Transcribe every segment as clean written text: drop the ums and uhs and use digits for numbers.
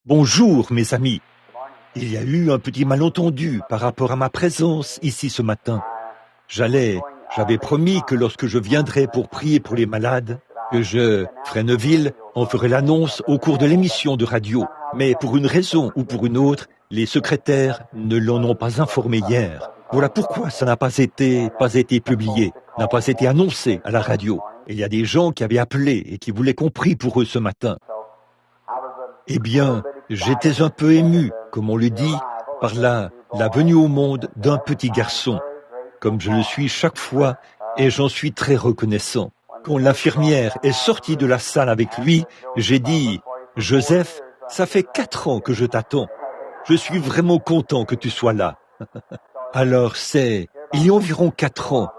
Bonjour, mes amis. Il y a eu un petit malentendu par rapport à ma présence ici ce matin. J'avais promis que lorsque je viendrais pour prier pour les malades, Fresneville, en ferait l'annonce au cours de l'émission de radio. Mais pour une raison ou pour une autre, les secrétaires ne l'en ont pas informé hier. Voilà pourquoi ça n'a pas été publié, n'a pas été annoncé à la radio. Il y a des gens qui avaient appelé et qui voulaient qu'on prie pour eux ce matin. Eh bien, j'étais un peu ému, comme on le dit, par la venue au monde d'un petit garçon, comme je le suis chaque fois, et j'en suis très reconnaissant. Quand l'infirmière est sortie de la salle avec lui, j'ai dit « Joseph, ça fait 4 ans que je t'attends. Je suis vraiment content que tu sois là. » Alors il y a environ 4 ans,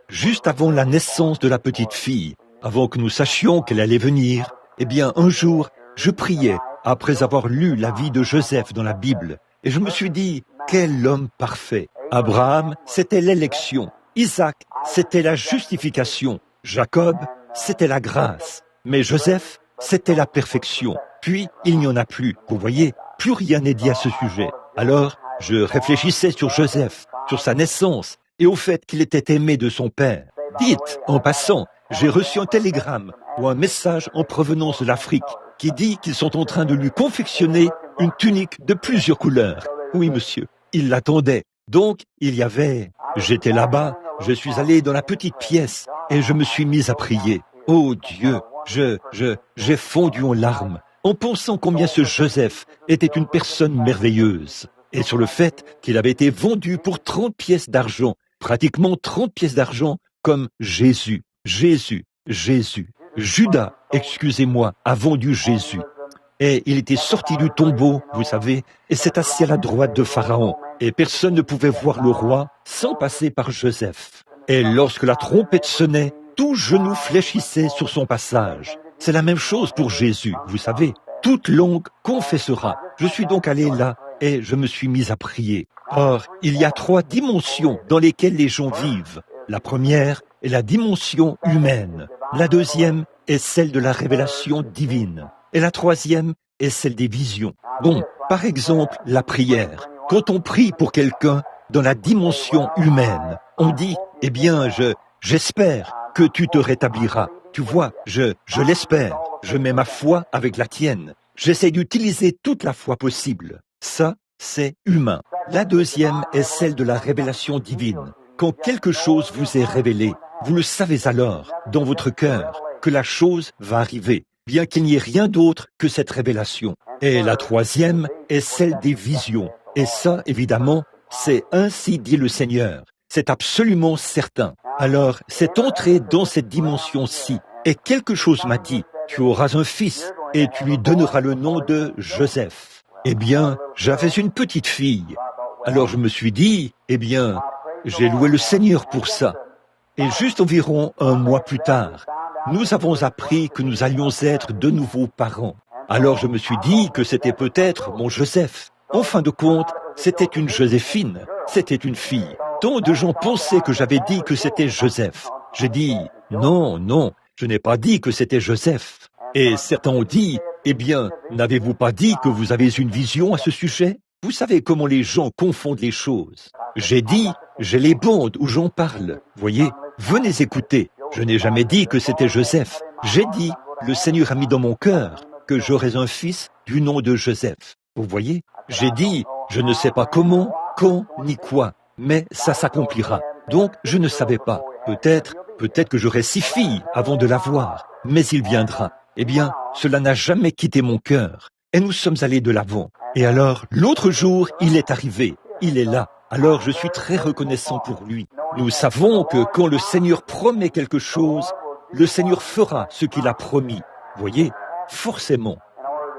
juste avant la naissance de la petite fille, avant que nous sachions qu'elle allait venir, eh bien un jour, je priais après avoir lu la vie de Joseph dans la Bible, et je me suis dit, quel homme parfait. Abraham, c'était l'élection. Isaac, c'était la justification. Jacob, c'était la grâce. Mais Joseph, c'était la perfection. Puis, il n'y en a plus. Vous voyez, plus rien n'est dit à ce sujet. Alors, je réfléchissais sur Joseph, sur sa naissance, et au fait qu'il était aimé de son père. Dites, en passant, j'ai reçu un télégramme ou un message en provenance de l'Afrique qui dit qu'ils sont en train de lui confectionner une tunique de plusieurs couleurs. Oui, monsieur, il l'attendait. Donc, j'étais là-bas, je suis allé dans la petite pièce et je me suis mis à prier. Oh Dieu, j'ai fondu en larmes en pensant combien ce Joseph était une personne merveilleuse. Et sur le fait qu'il avait été vendu pour 30 pièces d'argent, pratiquement 30 pièces d'argent, comme Jésus. Judas, excusez-moi, a vendu Jésus. Et il était sorti du tombeau, vous savez, et s'est assis à la droite de Pharaon. Et personne ne pouvait voir le roi sans passer par Joseph. Et lorsque la trompette sonnait, tout genou fléchissait sur son passage. C'est la même chose pour Jésus, vous savez. Toute langue confessera. Je suis donc allé là et je me suis mis à prier. Or, il y a 3 dimensions dans lesquelles les gens vivent. La première est la dimension humaine. La deuxième est celle de la révélation divine. Et la troisième est celle des visions. Bon, par exemple, la prière. Quand on prie pour quelqu'un dans la dimension humaine, on dit, eh bien, j'espère que tu te rétabliras. Tu vois, je l'espère. Je mets ma foi avec la tienne. J'essaie d'utiliser toute la foi possible. Ça, c'est humain. La deuxième est celle de la révélation divine. Quand quelque chose vous est révélé, vous le savez alors, dans votre cœur, que la chose va arriver, bien qu'il n'y ait rien d'autre que cette révélation. Et la troisième est celle des visions. Et ça, évidemment, c'est ainsi dit le Seigneur. C'est absolument certain. Alors, c'est entré dans cette dimension-ci. Et quelque chose m'a dit, tu auras un fils et tu lui donneras le nom de Joseph. Eh bien, j'avais une petite fille. Alors je me suis dit, eh bien, j'ai loué le Seigneur pour ça. Et juste environ 1 mois plus tard, nous avons appris que nous allions être de nouveaux parents. Alors je me suis dit que c'était peut-être mon Joseph. En fin de compte, c'était une Joséphine, c'était une fille. Tant de gens pensaient que j'avais dit que c'était Joseph. J'ai dit, non, je n'ai pas dit que c'était Joseph. Et certains ont dit, eh bien, n'avez-vous pas dit que vous avez une vision à ce sujet? Vous savez comment les gens confondent les choses. J'ai dit, j'ai les bandes où j'en parle. Voyez, venez écouter. Je n'ai jamais dit que c'était Joseph. J'ai dit, le Seigneur a mis dans mon cœur que j'aurais un fils du nom de Joseph. Vous voyez, j'ai dit, je ne sais pas comment, quand, ni quoi, mais ça s'accomplira. Donc, je ne savais pas. Peut-être que j'aurai 6 filles avant de l'avoir, mais il viendra. Eh bien, cela n'a jamais quitté mon cœur. Et nous sommes allés de l'avant. Et alors, l'autre jour, il est arrivé. Il est là. Alors, je suis très reconnaissant pour lui. Nous savons que quand le Seigneur promet quelque chose, le Seigneur fera ce qu'il a promis. Voyez, forcément.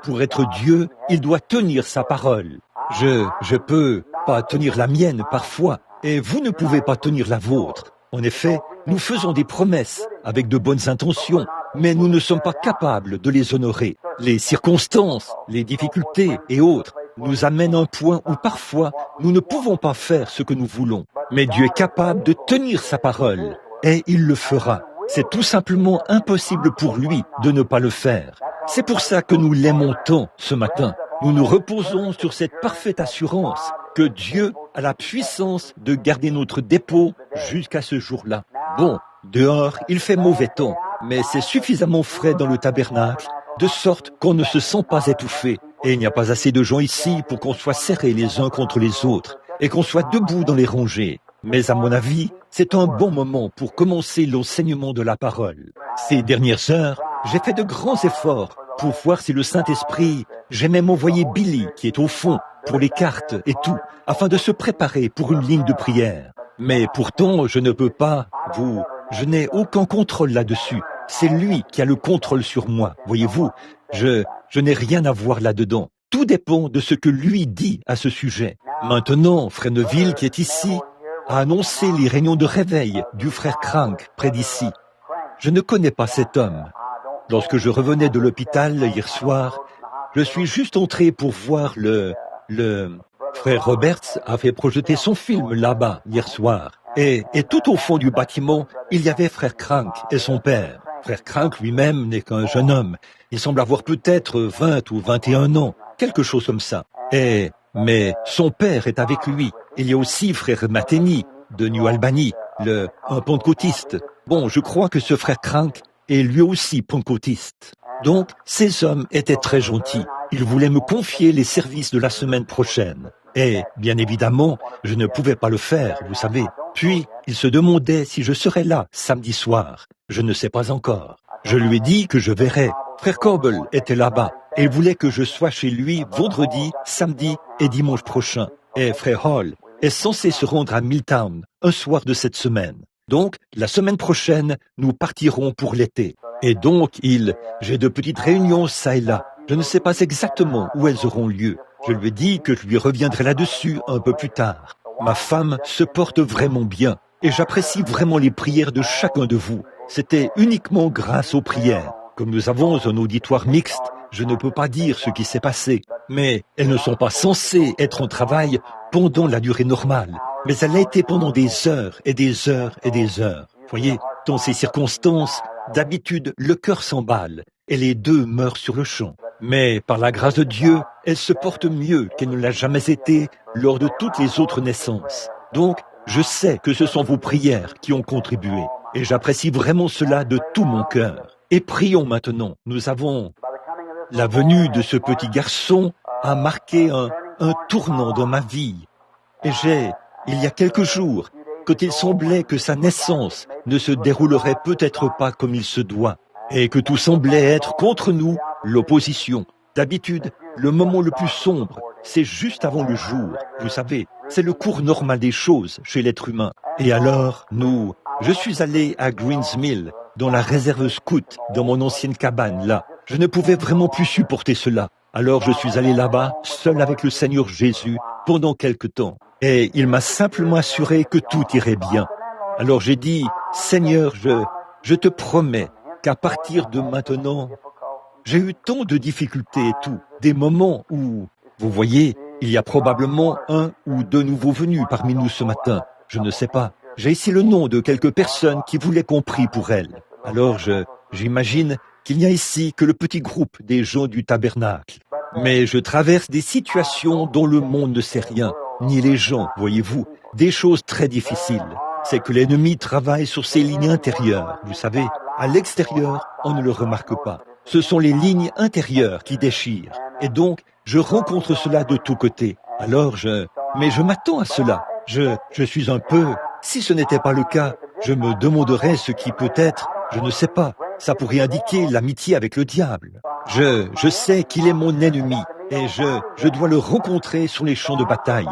Pour être Dieu, il doit tenir sa parole. Je peux pas tenir la mienne parfois, et vous ne pouvez pas tenir la vôtre. En effet, nous faisons des promesses avec de bonnes intentions, mais nous ne sommes pas capables de les honorer. Les circonstances, les difficultés et autres nous amènent à un point où parfois nous ne pouvons pas faire ce que nous voulons. Mais Dieu est capable de tenir sa parole, et il le fera. C'est tout simplement impossible pour lui de ne pas le faire. C'est pour ça que nous l'aimons tant ce matin. Nous nous reposons sur cette parfaite assurance que Dieu a la puissance de garder notre dépôt jusqu'à ce jour-là. Bon, dehors, il fait mauvais temps, mais c'est suffisamment frais dans le tabernacle, de sorte qu'on ne se sent pas étouffé. Et il n'y a pas assez de gens ici pour qu'on soit serrés les uns contre les autres et qu'on soit debout dans les rangées. Mais à mon avis, c'est un bon moment pour commencer l'enseignement de la parole. Ces dernières heures, j'ai fait de grands efforts pour voir si le Saint-Esprit, j'ai même envoyé Billy, qui est au fond, pour les cartes et tout, afin de se préparer pour une ligne de prière. Mais pourtant, je ne peux pas, je n'ai aucun contrôle là-dessus. C'est lui qui a le contrôle sur moi, voyez-vous. Je n'ai rien à voir là-dedans. Tout dépend de ce que lui dit à ce sujet. Maintenant, Frère Neville, qui est ici, a annoncé les réunions de réveil du frère Crank près d'ici. Je ne connais pas cet homme. Lorsque je revenais de l'hôpital hier soir, je suis juste entré pour voir le frère Roberts a fait projeter son film là-bas hier soir. Et tout au fond du bâtiment, il y avait frère Crank et son père. Frère Crank lui-même n'est qu'un jeune homme. Il semble avoir peut-être 20 ou 21 ans, quelque chose comme ça. Mais son père est avec lui. Il y a aussi frère Matheny de New Albany, un pentecôtiste. Bon, je crois que ce frère Crank est lui aussi pentecôtiste. Donc, ces hommes étaient très gentils. Ils voulaient me confier les services de la semaine prochaine. Et, bien évidemment, je ne pouvais pas le faire, vous savez. Puis, ils se demandaient si je serais là samedi soir. Je ne sais pas encore. Je lui ai dit que je verrais. Frère Corbel était là-bas et il voulait que je sois chez lui vendredi, samedi et dimanche prochain. Et frère Hall est censé se rendre à Milltown un soir de cette semaine. Donc, la semaine prochaine, nous partirons pour l'été. Et donc, j'ai de petites réunions ça et là. Je ne sais pas exactement où elles auront lieu. Je lui ai dit que je lui reviendrai là-dessus un peu plus tard. Ma femme se porte vraiment bien et j'apprécie vraiment les prières de chacun de vous. C'était uniquement grâce aux prières. Comme nous avons un auditoire mixte, je ne peux pas dire ce qui s'est passé, mais elles ne sont pas censées être en travail pendant la durée normale. Mais elle a été pendant des heures et des heures et des heures. Voyez, dans ces circonstances, d'habitude, le cœur s'emballe et les deux meurent sur le champ. Mais par la grâce de Dieu, elle se porte mieux qu'elle ne l'a jamais été lors de toutes les autres naissances. Donc, je sais que ce sont vos prières qui ont contribué. Et j'apprécie vraiment cela de tout mon cœur. Et prions maintenant. Nous avons... La venue de ce petit garçon a marqué un tournant dans ma vie. Et il y a quelques jours, quand il semblait que sa naissance ne se déroulerait peut-être pas comme il se doit, et que tout semblait être contre nous, l'opposition. D'habitude, le moment le plus sombre, c'est juste avant le jour. Vous savez, c'est le cours normal des choses chez l'être humain. Et alors, je suis allé à Greens Mill, dans la réserve scout, dans mon ancienne cabane, là. Je ne pouvais vraiment plus supporter cela. Alors je suis allé là-bas, seul avec le Seigneur Jésus, pendant quelque temps. Et il m'a simplement assuré que tout irait bien. Alors j'ai dit, Seigneur, je te promets qu'à partir de maintenant, j'ai eu tant de difficultés et tout, des moments où, vous voyez, il y a probablement un ou deux nouveaux venus parmi nous ce matin. Je ne sais pas. J'ai ici le nom de quelques personnes qui voulaient qu'on prie pour elles. Alors j'imagine qu'il n'y a ici que le petit groupe des gens du tabernacle. Mais je traverse des situations dont le monde ne sait rien, ni les gens, voyez-vous, des choses très difficiles. C'est que l'ennemi travaille sur ses lignes intérieures, vous savez. À l'extérieur, on ne le remarque pas. Ce sont les lignes intérieures qui déchirent. Et donc, je rencontre cela de tous côtés. Alors mais je m'attends à cela. Je suis un peu... Si ce n'était pas le cas, je me demanderais ce qui peut être, je ne sais pas, ça pourrait indiquer l'amitié avec le diable. Je sais qu'il est mon ennemi et je dois le rencontrer sur les champs de bataille.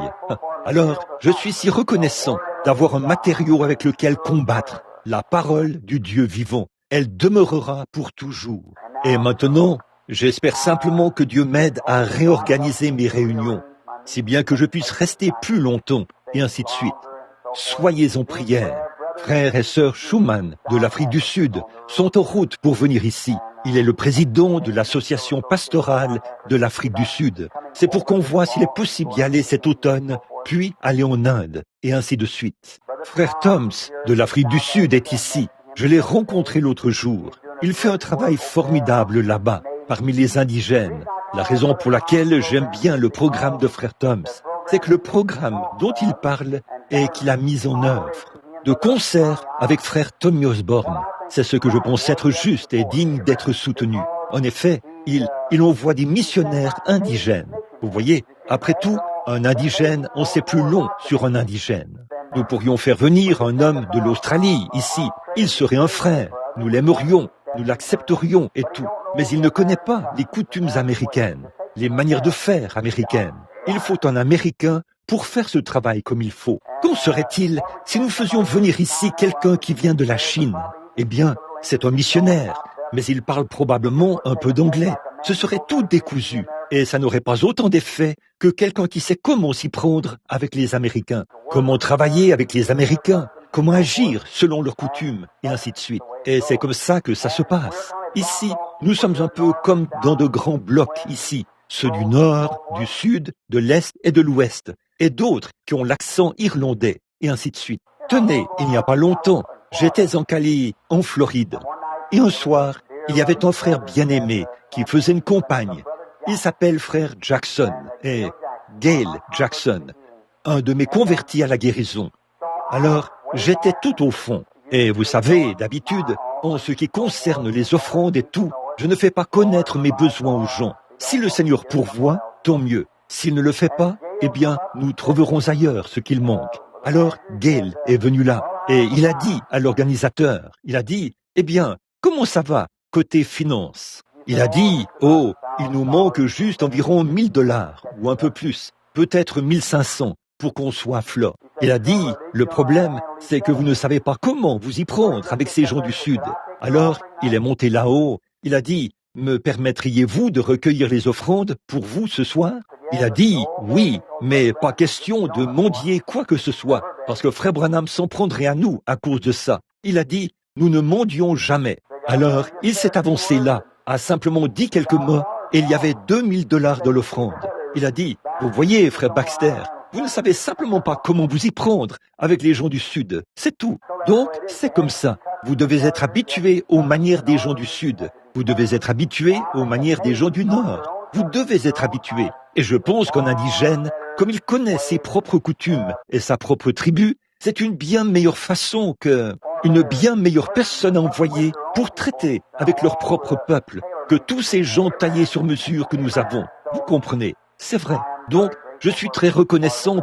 Alors, je suis si reconnaissant d'avoir un matériau avec lequel combattre, la parole du Dieu vivant. Elle demeurera pour toujours. Et maintenant, j'espère simplement que Dieu m'aide à réorganiser mes réunions, si bien que je puisse rester plus longtemps, et ainsi de suite. Soyez en prière. Frères et sœurs Schumann de l'Afrique du Sud sont en route pour venir ici. Il est le président de l'association pastorale de l'Afrique du Sud. C'est pour qu'on voit s'il est possible d'y aller cet automne, puis aller en Inde, et ainsi de suite. Frère Toms de l'Afrique du Sud est ici. Je l'ai rencontré l'autre jour. Il fait un travail formidable là-bas. parmi les indigènes. La raison pour laquelle j'aime bien le programme de Frère Thoms, c'est que le programme dont il parle et qu'il a mis en œuvre, de concert avec Frère Tommy Osborne, c'est ce que je pense être juste et digne d'être soutenu. En effet, il envoie des missionnaires indigènes. Vous voyez, après tout, un indigène, on sait plus long sur un indigène. Nous pourrions faire venir un homme de l'Australie ici. Il serait un frère. Nous l'aimerions, nous l'accepterions et tout. Mais il ne connaît pas les coutumes américaines, les manières de faire américaines. Il faut un Américain pour faire ce travail comme il faut. Qu'en serait-il si nous faisions venir ici quelqu'un qui vient de la Chine? Eh bien, c'est un missionnaire, mais il parle probablement un peu d'anglais. Ce serait tout décousu, et ça n'aurait pas autant d'effet que quelqu'un qui sait comment s'y prendre avec les Américains, comment travailler avec les Américains, comment agir selon leurs coutumes, et ainsi de suite. Et c'est comme ça que ça se passe. Ici, nous sommes un peu comme dans de grands blocs ici, ceux du Nord, du Sud, de l'Est et de l'Ouest, et d'autres qui ont l'accent irlandais, et ainsi de suite. Tenez, il n'y a pas longtemps, j'étais en Cali, en Floride, et un soir, il y avait un frère bien-aimé qui faisait une campagne. Il s'appelle frère Jackson, et Gail Jackson, un de mes convertis à la guérison. Alors, j'étais tout au fond, et vous savez, d'habitude, en ce qui concerne les offrandes et tout, je ne fais pas connaître mes besoins aux gens. Si le Seigneur pourvoit, tant mieux. S'il ne le fait pas, eh bien, nous trouverons ailleurs ce qu'il manque. Alors, Gail est venu là, et il a dit à l'organisateur, il a dit, eh bien, comment ça va, côté finance? Il a dit, oh, il nous manque juste environ $1000, ou un peu plus, peut-être 1500, pour qu'on soit flot. Il a dit, le problème, c'est que vous ne savez pas comment vous y prendre avec ces gens du Sud. Alors, il est monté là-haut, il a dit, me permettriez-vous de recueillir les offrandes pour vous ce soir? Il a dit, oui, mais pas question de mendier quoi que ce soit, parce que Frère Branham s'en prendrait à nous à cause de ça. Il a dit, nous ne mendions jamais. Alors, il s'est avancé là, a simplement dit quelques mots, et il y avait $2000 de l'offrande. Il a dit, vous voyez, Frère Baxter, vous ne savez simplement pas comment vous y prendre avec les gens du Sud. C'est tout. Donc, c'est comme ça. Vous devez être habitué aux manières des gens du Sud. Vous devez être habitué aux manières des gens du Nord. Vous devez être habitué. Et je pense qu'un indigène, comme il connaît ses propres coutumes et sa propre tribu, c'est une bien meilleure façon une bien meilleure personne à envoyer pour traiter avec leur propre peuple que tous ces gens taillés sur mesure que nous avons. Vous comprenez? C'est vrai. Donc, je suis très reconnaissant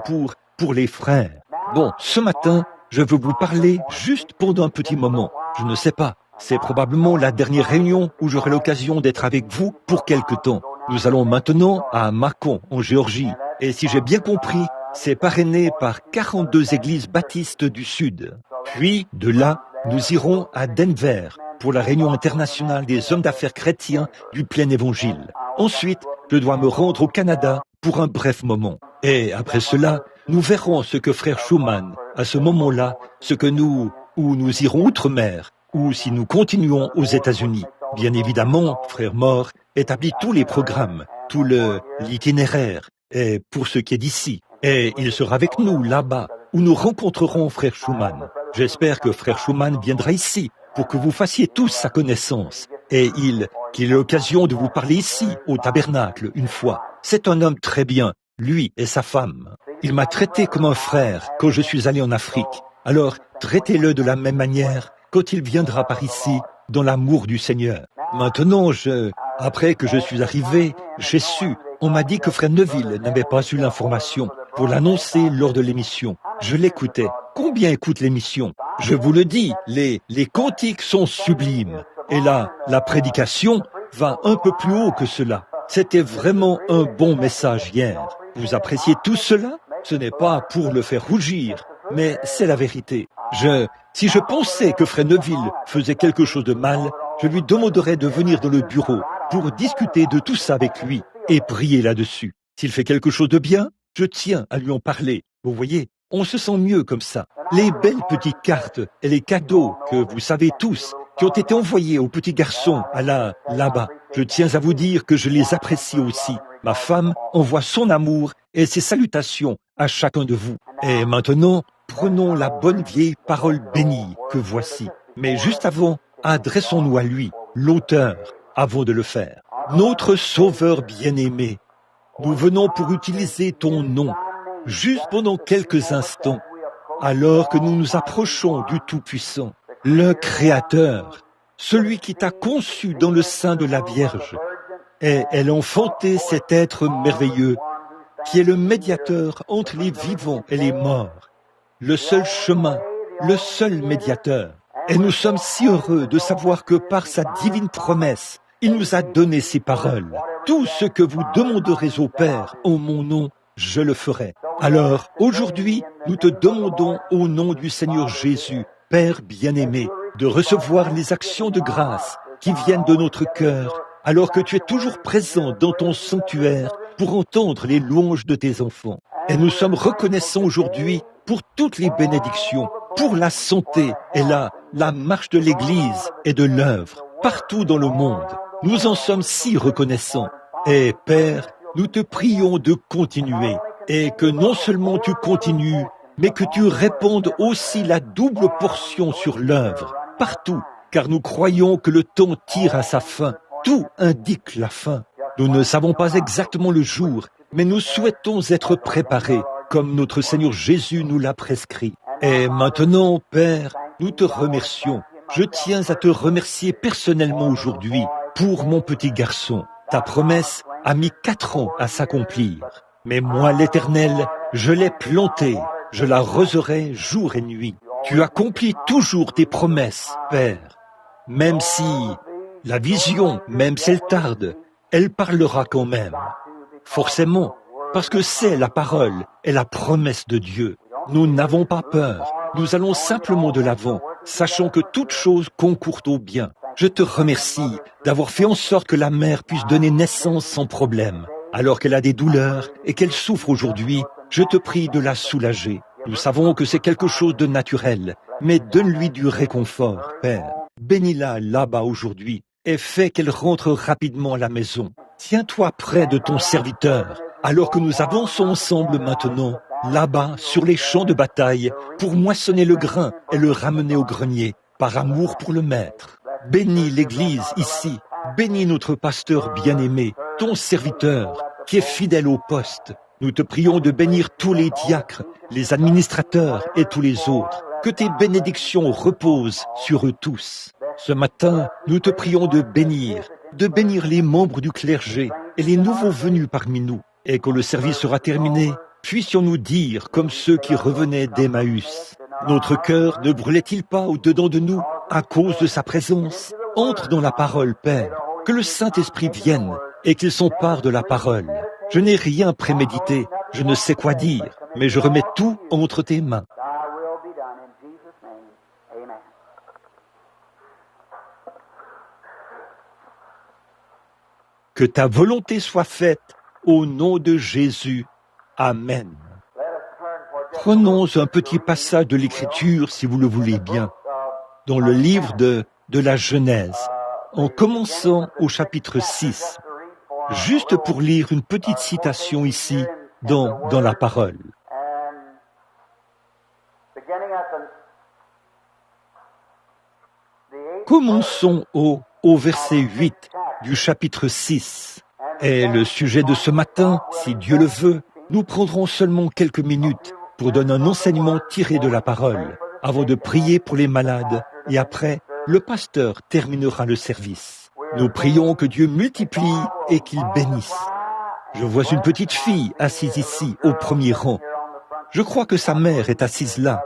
pour les frères. Bon, ce matin, je veux vous parler juste pendant un petit moment. Je ne sais pas. C'est probablement la dernière réunion où j'aurai l'occasion d'être avec vous pour quelque temps. Nous allons maintenant à Macon, en Géorgie. Et si j'ai bien compris, c'est parrainé par 42 églises baptistes du Sud. Puis, de là, nous irons à Denver pour la réunion internationale des hommes d'affaires chrétiens du plein évangile. Ensuite, je dois me rendre au Canada pour un bref moment. Et après cela, nous verrons ce que frère Schumann, à ce moment-là, où nous irons outre-mer, ou si nous continuons aux États-Unis. Bien évidemment, frère Moore établit tous les programmes, tout l'itinéraire, et pour ce qui est d'ici. Et il sera avec nous là-bas, où nous rencontrerons frère Schumann. J'espère que frère Schumann viendra ici pour que vous fassiez tous sa connaissance. Et qu'il ait l'occasion de vous parler ici, au tabernacle, une fois. C'est un homme très bien, lui et sa femme. Il m'a traité comme un frère quand je suis allé en Afrique. Alors, traitez-le de la même manière quand il viendra par ici, dans l'amour du Seigneur. Maintenant, après que je suis arrivé, j'ai su, on m'a dit que frère Neville n'avait pas eu l'information pour l'annoncer lors de l'émission. Je l'écoutais. Combien écoute l'émission? Je vous le dis, les cantiques sont sublimes. Et là, la prédication va un peu plus haut que cela. C'était vraiment un bon message hier. Vous appréciez tout cela? Ce n'est pas pour le faire rougir, mais c'est la vérité. Si je pensais que frère Neville faisait quelque chose de mal, je lui demanderais de venir dans le bureau pour discuter de tout ça avec lui et prier là-dessus. S'il fait quelque chose de bien, je tiens à lui en parler. Vous voyez, on se sent mieux comme ça. Les belles petites cartes et les cadeaux que vous savez tous, qui ont été envoyés aux petits garçons là-bas. Je tiens à vous dire que je les apprécie aussi. Ma femme envoie son amour et ses salutations à chacun de vous. Et maintenant, prenons la bonne vieille parole bénie que voici. Mais juste avant, adressons-nous à lui, l'auteur, avant de le faire. Notre Sauveur bien-aimé, nous venons pour utiliser ton nom, juste pendant quelques instants, alors que nous nous approchons du Tout-Puissant, le Créateur, celui qui t'a conçu dans le sein de la Vierge, et elle a enfanté cet être merveilleux, qui est le médiateur entre les vivants et les morts, le seul chemin, le seul médiateur. Et nous sommes si heureux de savoir que par sa divine promesse, il nous a donné ces paroles. Tout ce que vous demanderez au Père en mon nom, je le ferai. Alors, aujourd'hui, nous te demandons au nom du Seigneur Jésus, Père bien-aimé, de recevoir les actions de grâce qui viennent de notre cœur, alors que tu es toujours présent dans ton sanctuaire pour entendre les louanges de tes enfants. Et nous sommes reconnaissants aujourd'hui pour toutes les bénédictions, pour la santé et la marche de l'Église et de l'œuvre, partout dans le monde. Nous en sommes si reconnaissants. Et Père, nous te prions de continuer, et que non seulement tu continues, mais que tu répandes aussi la double portion sur l'œuvre, partout, car nous croyons que le temps tire à sa fin. Tout indique la fin. Nous ne savons pas exactement le jour, mais nous souhaitons être préparés, comme notre Seigneur Jésus nous l'a prescrit. Et maintenant, Père, nous te remercions. Je tiens à te remercier personnellement aujourd'hui pour mon petit garçon. Ta promesse a mis 4 ans à s'accomplir. Mais moi, l'Éternel, je l'ai planté, je l'arroserai jour et nuit. Tu accomplis toujours tes promesses, Père. Même si la vision, même si elle tarde, elle parlera quand même. Forcément, parce que c'est la parole et la promesse de Dieu. Nous n'avons pas peur. Nous allons simplement de l'avant, sachant que toute chose concourt au bien. Je te remercie d'avoir fait en sorte que la mère puisse donner naissance sans problème. Alors qu'elle a des douleurs et qu'elle souffre aujourd'hui, je te prie de la soulager. Nous savons que c'est quelque chose de naturel, mais donne-lui du réconfort, Père. Bénis-la là-bas aujourd'hui et fais qu'elle rentre rapidement à la maison. Tiens-toi près de ton serviteur, alors que nous avançons ensemble maintenant, là-bas sur les champs de bataille, pour moissonner le grain et le ramener au grenier, par amour pour le Maître. Bénis l'Église ici, bénis notre pasteur bien-aimé, ton serviteur, qui est fidèle au poste. Nous te prions de bénir tous les diacres, les administrateurs et tous les autres. Que tes bénédictions reposent sur eux tous. Ce matin, nous te prions de bénir les membres du clergé et les nouveaux venus parmi nous. Et quand le service sera terminé, puissions-nous dire, comme ceux qui revenaient d'Emmaüs, notre cœur ne brûlait-il pas au-dedans de nous à cause de sa présence? Entre dans la parole, Père, que le Saint-Esprit vienne et qu'il s'empare de la parole. Je n'ai rien prémédité, je ne sais quoi dire, mais je remets tout entre tes mains. Que ta volonté soit faite au nom de Jésus. Amen. Prenons un petit passage de l'Écriture, si vous le voulez bien, dans le livre de la Genèse, en commençant au chapitre 6, juste pour lire une petite citation ici dans la parole. Commençons au verset 8 du chapitre 6. Et le sujet de ce matin, si Dieu le veut, nous prendrons seulement quelques minutes pour donner un enseignement tiré de la parole, avant de prier pour les malades, et après, le pasteur terminera le service. Nous prions que Dieu multiplie et qu'il bénisse. Je vois une petite fille assise ici, au premier rang. Je crois que sa mère est assise là,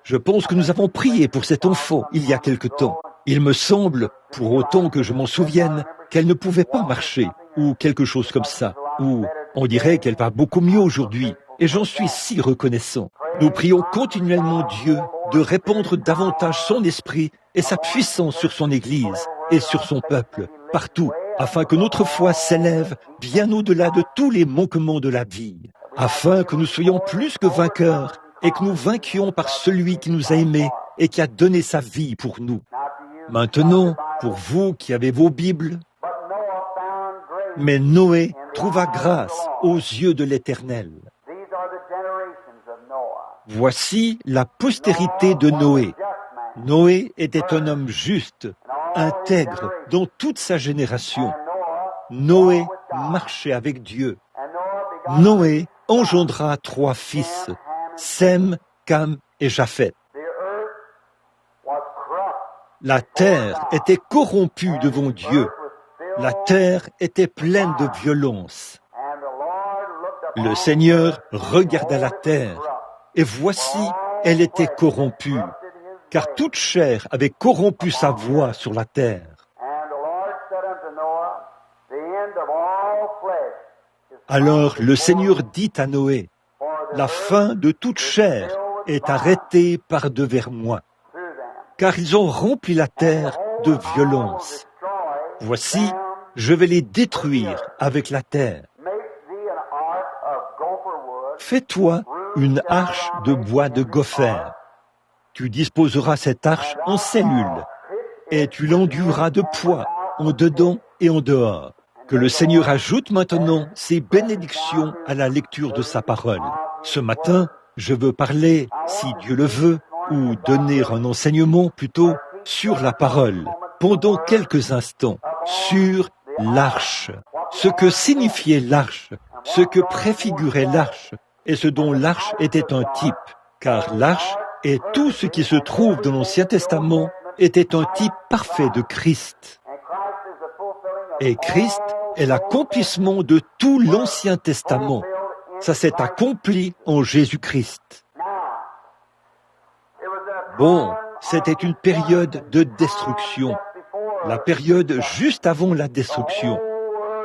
Je pense que nous avons prié pour cet enfant il y a quelque temps. Il me semble, pour autant que je m'en souvienne, qu'elle ne pouvait pas marcher, ou quelque chose comme ça, ou on dirait qu'elle va beaucoup mieux aujourd'hui, et j'en suis si reconnaissant. Nous prions continuellement Dieu de répandre davantage son esprit et sa puissance sur son Église et sur son peuple, partout, afin que notre foi s'élève bien au-delà de tous les manquements de la vie, afin que nous soyons plus que vainqueurs et que nous vainquions par celui qui nous a aimés et qui a donné sa vie pour nous. Maintenant, pour vous qui avez vos Bibles, mais Noé trouva grâce aux yeux de l'Éternel. Voici la postérité de Noé. Noé était un homme juste, intègre dans toute sa génération. Noé marchait avec Dieu. Noé engendra 3 fils, Sem, Cam et Japheth. La terre était corrompue devant Dieu. La terre était pleine de violence. Le Seigneur regarda la terre, et voici, elle était corrompue, car toute chair avait corrompu sa voie sur la terre. Alors le Seigneur dit à Noé, « La fin de toute chair est arrêtée par devers moi, car ils ont rempli la terre de violence. Voici, je vais les détruire avec la terre. Fais-toi une arche de bois de gopher. Tu disposeras cette arche en cellules, et tu l'enduiras de poids en dedans et en dehors. » Que le Seigneur ajoute maintenant ses bénédictions à la lecture de sa parole. Ce matin, je veux parler, si Dieu le veut, ou donner un enseignement plutôt sur la parole, pendant quelques instants, sur l'arche. Ce que signifiait l'arche, ce que préfigurait l'arche, et ce dont l'arche était un type, car l'arche et tout ce qui se trouve dans l'Ancien Testament était un type parfait de Christ. Et Christ est l'accomplissement de tout l'Ancien Testament. Ça s'est accompli en Jésus-Christ. Bon, c'était une période de destruction. La période juste avant la destruction.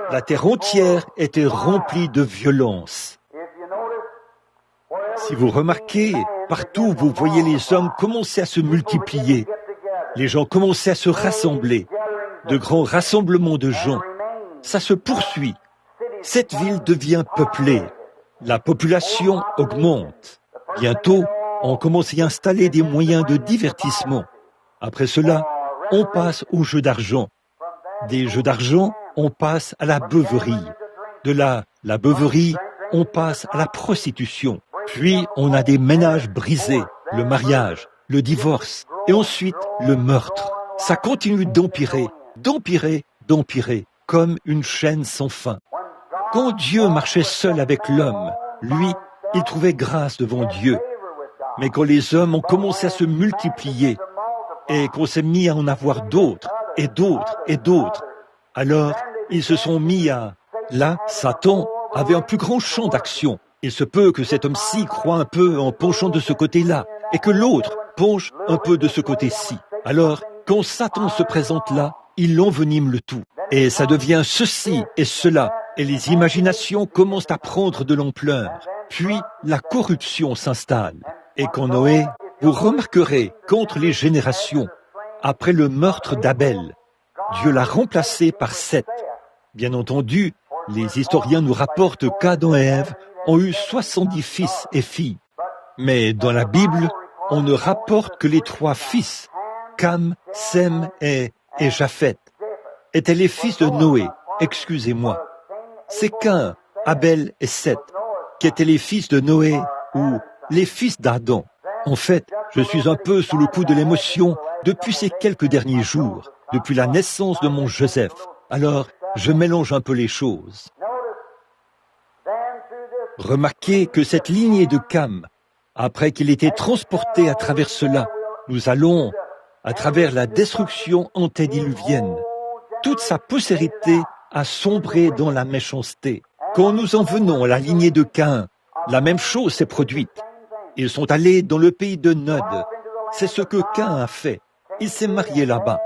La terre entière était remplie de violence. Si vous remarquez, partout vous voyez les hommes commencer à se multiplier. Les gens commençaient à se rassembler. De grands rassemblements de gens. Ça se poursuit. Cette ville devient peuplée. La population augmente. Bientôt, on commence à y installer des moyens de divertissement. Après cela, on passe aux jeux d'argent. Des jeux d'argent, on passe à la beuverie. De là, la beuverie, on passe à la prostitution. Puis, on a des ménages brisés, le mariage, le divorce, et ensuite le meurtre. Ça continue d'empirer, d'empirer, d'empirer, comme une chaîne sans fin. Quand Dieu marchait seul avec l'homme, lui, il trouvait grâce devant Dieu. Mais quand les hommes ont commencé à se multiplier, et qu'on s'est mis à en avoir d'autres, et d'autres, et d'autres, alors ils se sont mis à... Là, Satan avait un plus grand champ d'action. Il se peut que cet homme-ci croie un peu en penchant de ce côté-là, et que l'autre penche un peu de ce côté-ci. Alors, quand Satan se présente là, il envenime le tout. Et ça devient ceci et cela, et les imaginations commencent à prendre de l'ampleur. Puis, la corruption s'installe. Et quand Noé, vous remarquerez qu'entre les générations, après le meurtre d'Abel, Dieu l'a remplacé par Seth. Bien entendu, les historiens nous rapportent qu'Adam et Ève ont eu 70 fils et filles. Mais dans la Bible, on ne rapporte que les 3 fils, Cam, Sem et Japheth, étaient les fils de Noé, excusez-moi. C'est Cain, Abel et Seth, qui étaient les fils de Noé ou les fils d'Adam. En fait, je suis un peu sous le coup de l'émotion depuis ces quelques derniers jours, depuis la naissance de mon Joseph. Alors, je mélange un peu les choses. Remarquez que cette lignée de Cam, après qu'il était transporté à travers cela, nous allons, à travers la destruction antédiluvienne, toute sa postérité a sombré dans la méchanceté. Quand nous en venons à la lignée de Caïn, la même chose s'est produite. Ils sont allés dans le pays de Nod. C'est ce que Caïn a fait. Il s'est marié là-bas.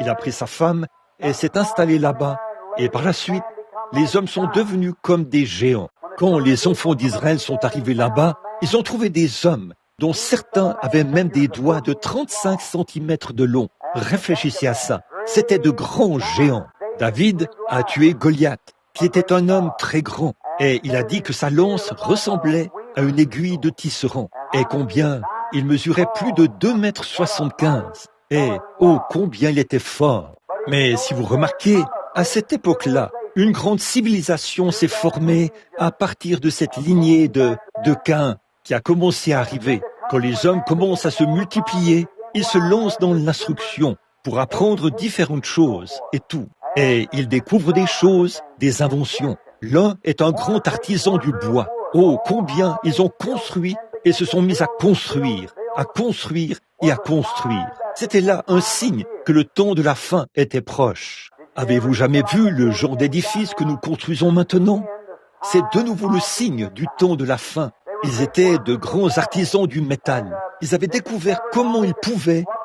Il a pris sa femme et s'est installé là-bas. Et par la suite, les hommes sont devenus comme des géants. Quand les enfants d'Israël sont arrivés là-bas, ils ont trouvé des hommes dont certains avaient même des doigts de 35 cm de long. Réfléchissez à ça. C'étaient de grands géants. David a tué Goliath, qui était un homme très grand. Et il a dit que sa lance ressemblait à une aiguille de tisserand. Et combien il mesurait plus de 2,75 m. Et oh, combien il était fort. Mais si vous remarquez, à cette époque-là, une grande civilisation s'est formée à partir de cette lignée de Caïn qui a commencé à arriver. Quand les hommes commencent à se multiplier, ils se lancent dans l'instruction pour apprendre différentes choses et tout. Et ils découvrent des choses, des inventions. L'un est un grand artisan du bois. Oh, combien ils ont construit et se sont mis à construire et à construire. C'était là un signe que le temps de la fin était proche. Avez-vous jamais vu le genre d'édifice que nous construisons maintenant? C'est de nouveau le signe du temps de la fin. Ils étaient de grands artisans du métal. Ils avaient découvert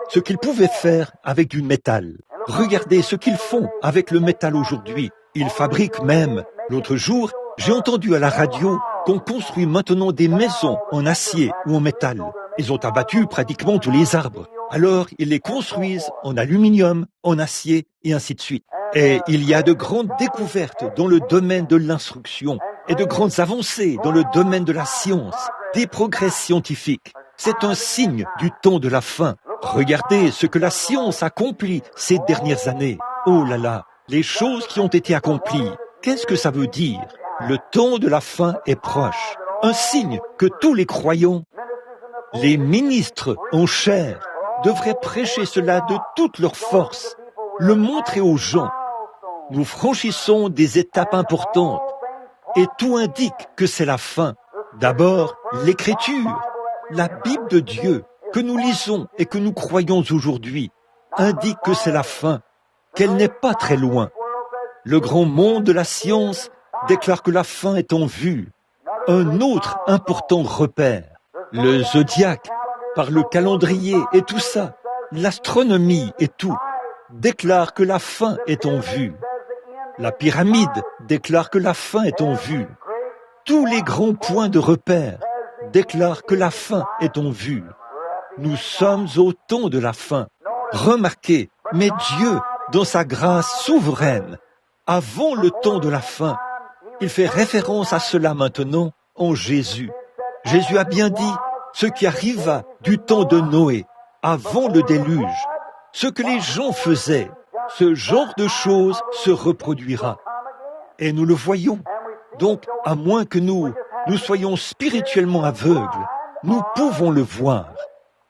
ce qu'ils pouvaient faire avec du métal. Regardez ce qu'ils font avec le métal aujourd'hui. Ils fabriquent même. L'autre jour, j'ai entendu à la radio qu'on construit maintenant des maisons en acier ou en métal. Ils ont abattu pratiquement tous les arbres. Alors, ils les construisent en aluminium, en acier et ainsi de suite. Et il y a de grandes découvertes dans le domaine de l'instruction et de grandes avancées dans le domaine de la science, des progrès scientifiques. C'est un signe du temps de la fin. Regardez ce que la science accomplit ces dernières années. Oh là là, les choses qui ont été accomplies. Qu'est-ce que ça veut dire? Le temps de la fin est proche. Un signe que tous les croyants, les ministres en chair, devraient prêcher cela de toute leur force, le montrer aux gens. Nous franchissons des étapes importantes et tout indique que c'est la fin. D'abord, l'Écriture, la Bible de Dieu, que nous lisons et que nous croyons aujourd'hui, indique que c'est la fin, qu'elle n'est pas très loin. Le grand monde de la science déclare que la fin est en vue. Un autre important repère, le zodiaque, par le calendrier et tout ça, l'astronomie et tout, déclare que la fin est en vue. La pyramide déclare que la fin est en vue. Tous les grands points de repère déclarent que la fin est en vue. Nous sommes au temps de la fin. Remarquez, mais Dieu, dans sa grâce souveraine, avant le temps de la fin, il fait référence à cela maintenant en Jésus. Jésus a bien dit ce qui arriva du temps de Noé, avant le déluge. Ce que les gens faisaient, ce genre de choses se reproduira. Et nous le voyons. Donc, à moins que nous soyons spirituellement aveugles, nous pouvons le voir.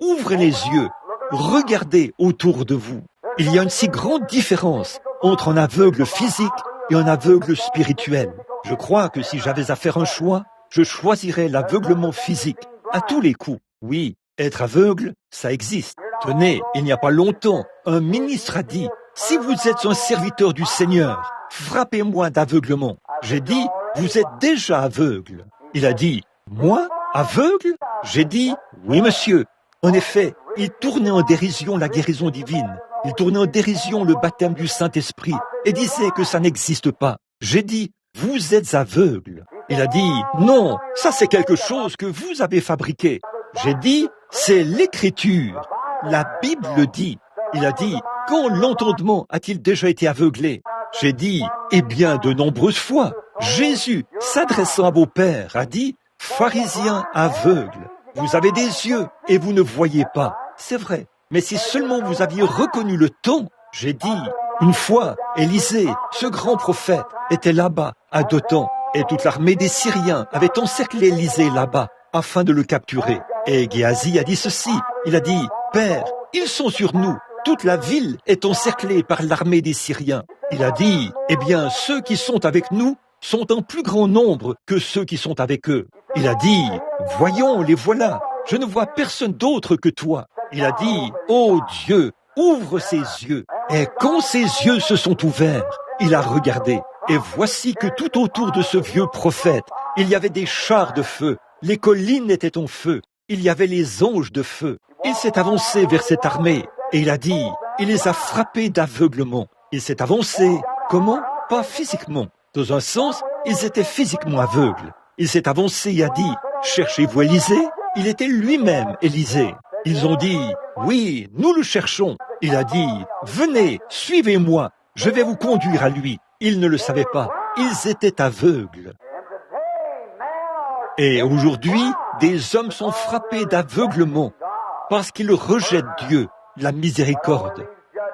Ouvrez les yeux, regardez autour de vous. Il y a une si grande différence entre un aveugle physique et un aveugle spirituel. Je crois que si j'avais à faire un choix, je choisirais l'aveuglement physique, à tous les coups. Oui, être aveugle, ça existe. Tenez, il n'y a pas longtemps, un ministre a dit, « Si vous êtes un serviteur du Seigneur, frappez-moi d'aveuglement. » J'ai dit, « Vous êtes déjà aveugle. » Il a dit, « Moi, aveugle ?» J'ai dit, « Oui, monsieur. » En effet, il tournait en dérision la guérison divine. Il tournait en dérision le baptême du Saint-Esprit et disait que ça n'existe pas. J'ai dit, « Vous êtes aveugle. » Il a dit, « Non, ça c'est quelque chose que vous avez fabriqué. » J'ai dit, « C'est l'Écriture. La Bible le dit. » Il a dit, « Quand l'entendement a-t-il déjà été aveuglé ?» J'ai dit, « Eh bien, de nombreuses fois. » Jésus, s'adressant à vos pères, a dit, « Pharisiens aveugles, vous avez des yeux et vous ne voyez pas. » C'est vrai, mais si seulement vous aviez reconnu le temps, j'ai dit, une fois, Élisée, ce grand prophète, était là-bas, à Dothan, et toute l'armée des Syriens avait encerclé Élisée là-bas, afin de le capturer. Et Géasi a dit ceci, il a dit, « Père, ils sont sur nous, toute la ville est encerclée par l'armée des Syriens. » Il a dit, « Eh bien, ceux qui sont avec nous sont en plus grand nombre que ceux qui sont avec eux. » Il a dit, « Voyons, les voilà, je ne vois personne d'autre que toi. » Il a dit, « Oh Dieu, ouvre ses yeux. » Et quand ses yeux se sont ouverts, il a regardé. Et voici que tout autour de ce vieux prophète, il y avait des chars de feu. Les collines étaient en feu. Il y avait les anges de feu. Il s'est avancé vers cette armée et il a dit, il les a frappés d'aveuglement. Il s'est avancé, comment? Pas physiquement. Dans un sens, ils étaient physiquement aveugles. Il s'est avancé et a dit, cherchez-vous Élisée? Il était lui-même Élisée. Ils ont dit, oui, nous le cherchons. Il a dit, venez, suivez-moi, je vais vous conduire à lui. Ils ne le savaient pas, ils étaient aveugles. Et aujourd'hui, des hommes sont frappés d'aveuglement parce qu'ils rejettent Dieu, la miséricorde.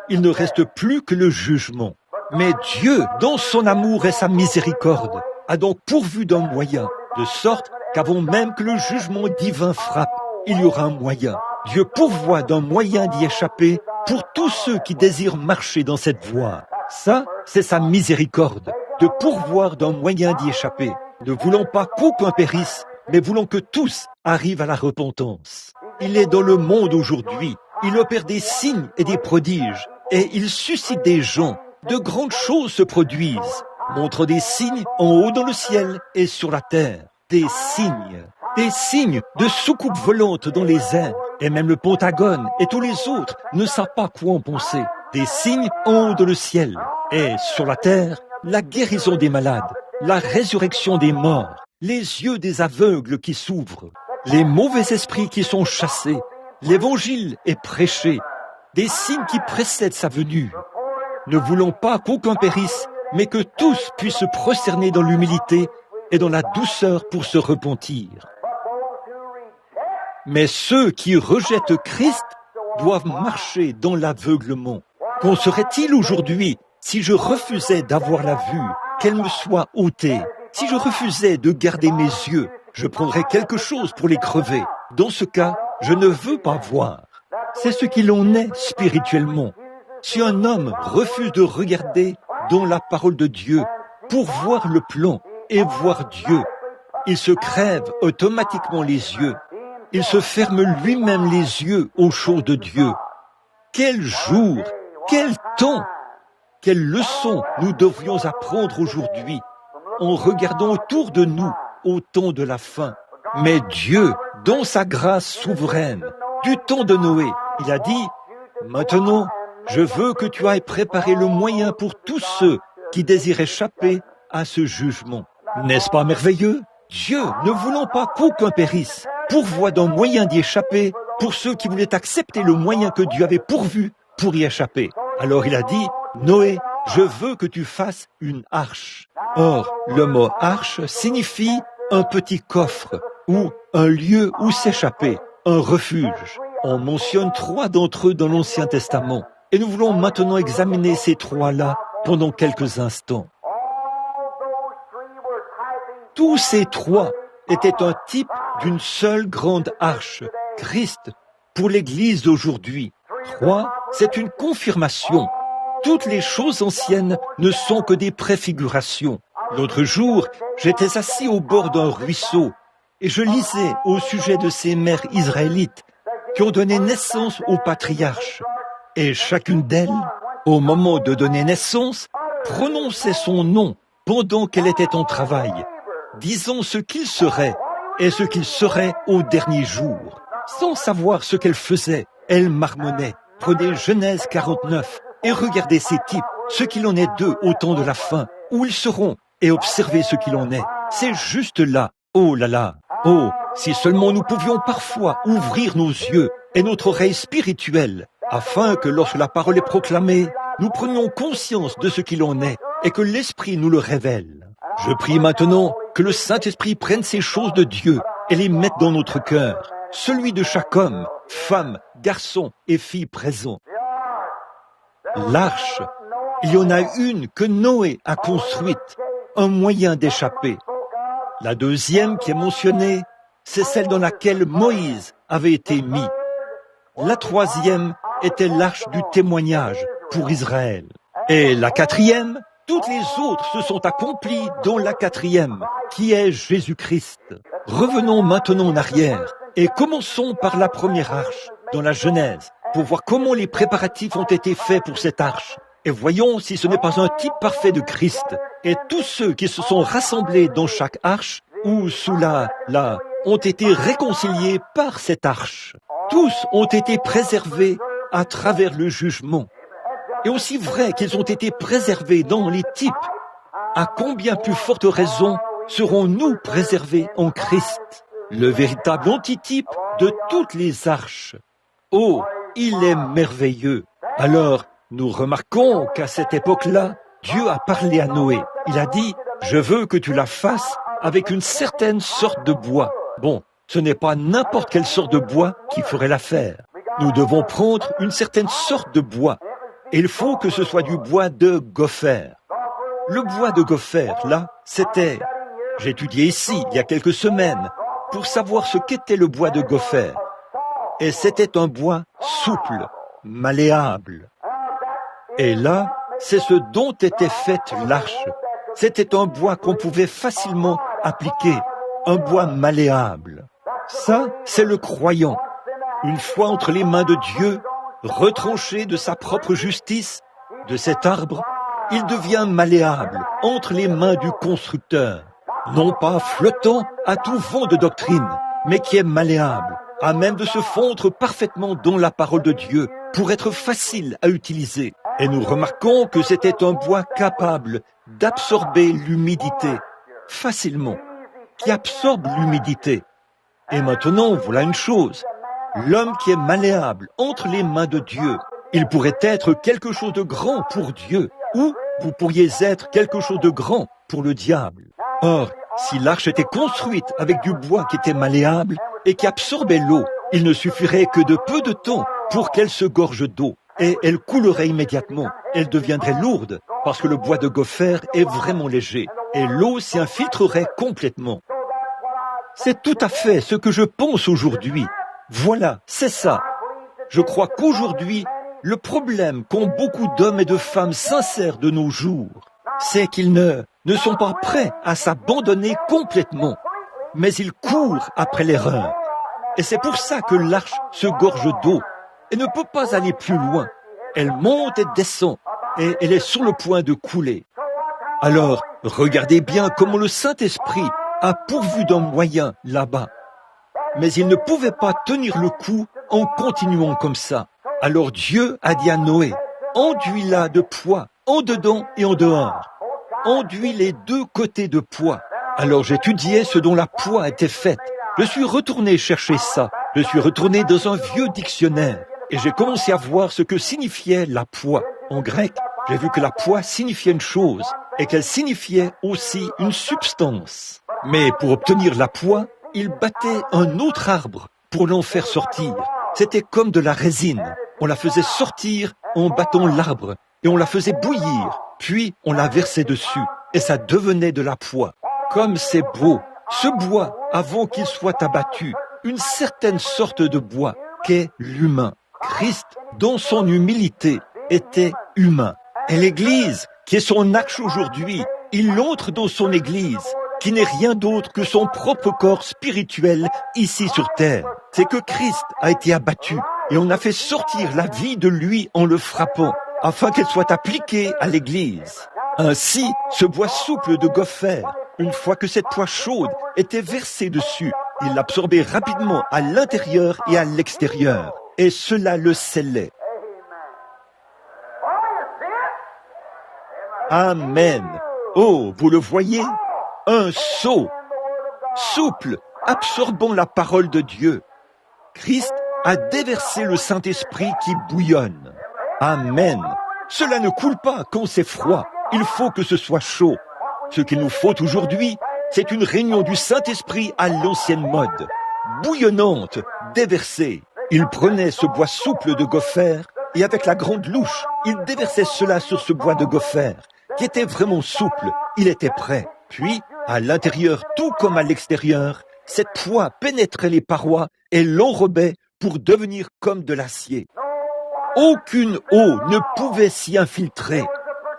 Il ne reste plus que le jugement. Mais Dieu, dans son amour et sa miséricorde, a donc pourvu d'un moyen, de sorte qu'avant même que le jugement divin frappe, il y aura un moyen. Dieu pourvoit d'un moyen d'y échapper pour tous ceux qui désirent marcher dans cette voie. Ça, c'est sa miséricorde, de pourvoir d'un moyen d'y échapper, ne voulant pas qu'aucun périsse, mais voulant que tous arrivent à la repentance. Il est dans le monde aujourd'hui, il opère des signes et des prodiges, et il suscite des gens. De grandes choses se produisent, montrant des signes en haut dans le ciel et sur la terre. Des signes de soucoupes volantes dans les airs, et même le Pentagone et tous les autres ne savent pas quoi en penser. Des signes en haut dans le ciel, et sur la terre, la guérison des malades, la résurrection des morts, les yeux des aveugles qui s'ouvrent, les mauvais esprits qui sont chassés, l'évangile est prêché, des signes qui précèdent sa venue. Ne voulons pas qu'aucun périsse, mais que tous puissent se prosterner dans l'humilité et dans la douceur pour se repentir. Mais ceux qui rejettent Christ doivent marcher dans l'aveuglement. Qu'en serait-il aujourd'hui si je refusais d'avoir la vue, qu'elle me soit ôtée? Si je refusais de garder mes yeux, je prendrais quelque chose pour les crever. Dans ce cas, je ne veux pas voir. C'est ce qu'il en est spirituellement. Si un homme refuse de regarder dans la parole de Dieu pour voir le plan et voir Dieu, il se crève automatiquement les yeux. Il se ferme lui-même les yeux aux choses de Dieu. Quel jour, quel temps, quelle leçon nous devrions apprendre aujourd'hui en regardant autour de nous au temps de la fin. Mais Dieu, dans sa grâce souveraine, du temps de Noé, il a dit « Maintenant, je veux que tu ailles préparer le moyen pour tous ceux qui désirent échapper à ce jugement. » N'est-ce pas merveilleux? Dieu, ne voulant pas qu'aucun périsse, pourvoit d'un moyen d'y échapper pour ceux qui voulaient accepter le moyen que Dieu avait pourvu pour y échapper. Alors il a dit « Noé, je veux que tu fasses une arche. » Or, le mot arche signifie un petit coffre ou un lieu où s'échapper, un refuge. On mentionne 3 d'entre eux dans l'Ancien Testament. Et nous voulons maintenant examiner ces 3-là pendant quelques instants. Tous ces 3 étaient un type d'une seule grande arche, Christ, pour l'Église d'aujourd'hui. 3, c'est une confirmation. Toutes les choses anciennes ne sont que des préfigurations. L'autre jour, j'étais assis au bord d'un ruisseau et je lisais au sujet de ces mères israélites qui ont donné naissance aux patriarches. Et chacune d'elles, au moment de donner naissance, prononçait son nom pendant qu'elle était en travail, disant ce qu'il serait et ce qu'il serait au dernier jour. Sans savoir ce qu'elle faisait, elle marmonnait. Prenez Genèse 49 et regardez ces types, ce qu'il en est d'eux au temps de la fin, où ils seront, et observez ce qu'il en est. C'est juste là. Oh là là. Oh, si seulement nous pouvions parfois ouvrir nos yeux et notre oreille spirituelle, afin que lorsque la parole est proclamée, nous prenions conscience de ce qu'il en est et que l'Esprit nous le révèle. Je prie maintenant que le Saint-Esprit prenne ces choses de Dieu et les mette dans notre cœur, celui de chaque homme, femme, garçon et fille présent. L'arche, il y en a une que Noé a construite, un moyen d'échapper. La deuxième qui est mentionnée, c'est celle dans laquelle Moïse avait été mis. La troisième était l'arche du témoignage pour Israël. Et la quatrième, toutes les autres se sont accomplies dans la quatrième, qui est Jésus-Christ. Revenons maintenant en arrière et commençons par la première arche, dans la Genèse, pour voir comment les préparatifs ont été faits pour cette arche. Et voyons si ce n'est pas un type parfait de Christ. Et tous ceux qui se sont rassemblés dans chaque arche, ou sous la, ont été réconciliés par cette arche. Tous ont été préservés à travers le jugement. Et aussi vrai qu'ils ont été préservés dans les types, à combien plus forte raison serons-nous préservés en Christ, le véritable antitype de toutes les arches. Oh, il est merveilleux. Alors, nous remarquons qu'à cette époque-là, Dieu a parlé à Noé. Il a dit, je veux que tu la fasses avec une certaine sorte de bois. Bon, ce n'est pas n'importe quelle sorte de bois qui ferait l'affaire. Nous devons prendre une certaine sorte de bois. Et il faut que ce soit du bois de gopher. Le bois de gopher, là, c'était... J'ai étudié ici, il y a quelques semaines, pour savoir ce qu'était le bois de gopher. Et c'était un bois souple, malléable. Et là, C'est ce dont était faite l'arche. C'était un bois qu'on pouvait facilement appliquer, un bois malléable. Ça, c'est le croyant. Une fois entre les mains de Dieu, retranché de sa propre justice, de cet arbre, il devient malléable entre les mains du constructeur. Non pas flottant à tout vent de doctrine, mais qui est malléable, à même de se fondre parfaitement dans la parole de Dieu pour être facile à utiliser. Et nous remarquons que c'était un bois capable d'absorber l'humidité facilement, qui absorbe l'humidité. Et maintenant, voilà une chose. L'homme qui est malléable entre les mains de Dieu, il pourrait être quelque chose de grand pour Dieu, ou vous pourriez être quelque chose de grand pour le diable. Or, si l'arche était construite avec du bois qui était malléable et qui absorbait l'eau, il ne suffirait que de peu de temps pour qu'elle se gorge d'eau. Et elle coulerait immédiatement. Elle deviendrait lourde parce que le bois de gopher est vraiment léger et l'eau s'y infiltrerait complètement. C'est tout à fait ce que je pense aujourd'hui. Voilà, c'est ça. Je crois qu'aujourd'hui, le problème qu'ont beaucoup d'hommes et de femmes sincères de nos jours, c'est qu'ils ne sont pas prêts à s'abandonner complètement, mais ils courent après l'erreur. Et c'est pour ça que l'arche se gorge d'eau et ne peut pas aller plus loin. Elle monte et descend, et elle est sur le point de couler. Alors, regardez bien comment le Saint-Esprit a pourvu d'un moyen là-bas. Mais il ne pouvait pas tenir le coup en continuant comme ça. Alors Dieu a dit à Noé, enduis-la de poids, en dedans et en dehors. Enduis les deux côtés de poids. Alors j'étudiais ce dont la poix était faite. Je suis retourné chercher ça. Je suis retourné dans un vieux dictionnaire. Et j'ai commencé à voir ce que signifiait la poix. En grec, j'ai vu que la poix signifiait une chose et qu'elle signifiait aussi une substance. Mais pour obtenir la poix, il battait un autre arbre pour l'en faire sortir. C'était comme de la résine. On la faisait sortir en battant l'arbre et on la faisait bouillir. Puis on la versait dessus et ça devenait de la poix. Comme c'est beau, ce bois, avant qu'il soit abattu, une certaine sorte de bois qu'est l'humain. Christ, dans son humilité, était humain. Et l'Église, qui est son arche aujourd'hui, il entre dans son Église, qui n'est rien d'autre que son propre corps spirituel ici sur terre. C'est que Christ a été abattu et on a fait sortir la vie de lui en le frappant, afin qu'elle soit appliquée à l'Église. Ainsi, ce bois souple de gopher, une fois que cette poix chaude était versée dessus, il l'absorbait rapidement à l'intérieur et à l'extérieur. Et cela le scellait. Amen. Oh, vous le voyez? Un seau, souple, absorbant la parole de Dieu. Christ a déversé le Saint-Esprit qui bouillonne. Amen. Cela ne coule pas quand c'est froid. Il faut que ce soit chaud. Ce qu'il nous faut aujourd'hui, c'est une réunion du Saint-Esprit à l'ancienne mode. Bouillonnante, déversée. Il prenait ce bois souple de gopher et avec la grande louche, il déversait cela sur ce bois de gopher qui était vraiment souple. Il était prêt. Puis, à l'intérieur tout comme à l'extérieur, cette poix pénétrait les parois et l'enrobait pour devenir comme de l'acier. Aucune eau ne pouvait s'y infiltrer.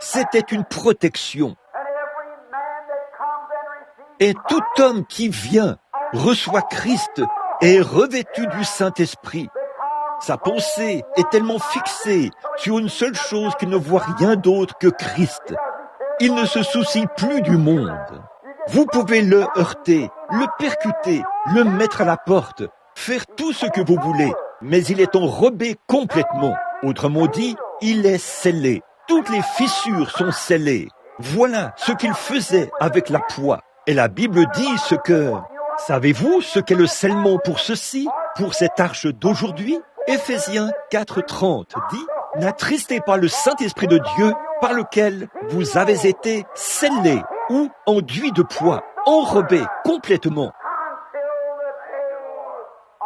C'était une protection. Et tout homme qui vient reçoit Christ et est revêtu du Saint-Esprit. Sa pensée est tellement fixée sur une seule chose qu'il ne voit rien d'autre que Christ. Il ne se soucie plus du monde. Vous pouvez le heurter, le percuter, le mettre à la porte, faire tout ce que vous voulez, mais il est enrobé complètement. Autrement dit, il est scellé. Toutes les fissures sont scellées. Voilà ce qu'il faisait avec la poix. Et la Bible dit ce que... Savez-vous ce qu'est le scellement pour ceci, pour cette arche d'aujourd'hui? Éphésiens 4:30 dit « N'attristez pas le Saint-Esprit de Dieu par lequel vous avez été scellés ou enduits de poids, enrobés complètement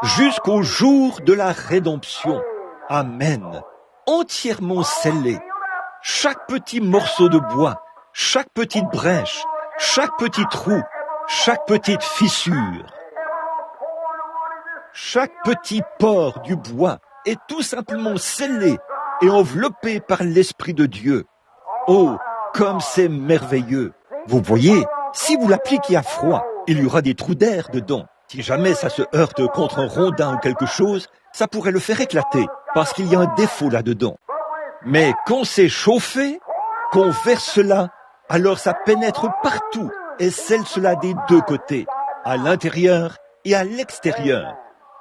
jusqu'au jour de la rédemption. » Amen. Entièrement scellés. Chaque petit morceau de bois, chaque petite brèche, chaque petit trou, chaque petite fissure, chaque petit pore du bois est tout simplement scellé et enveloppé par l'Esprit de Dieu. Oh, comme c'est merveilleux! Vous voyez, si vous l'appliquez à froid, il y aura des trous d'air dedans. Si jamais ça se heurte contre un rondin ou quelque chose, ça pourrait le faire éclater, parce qu'il y a un défaut là-dedans. Mais quand c'est chauffé, qu'on verse cela, alors ça pénètre partout et scelle cela des deux côtés, à l'intérieur et à l'extérieur.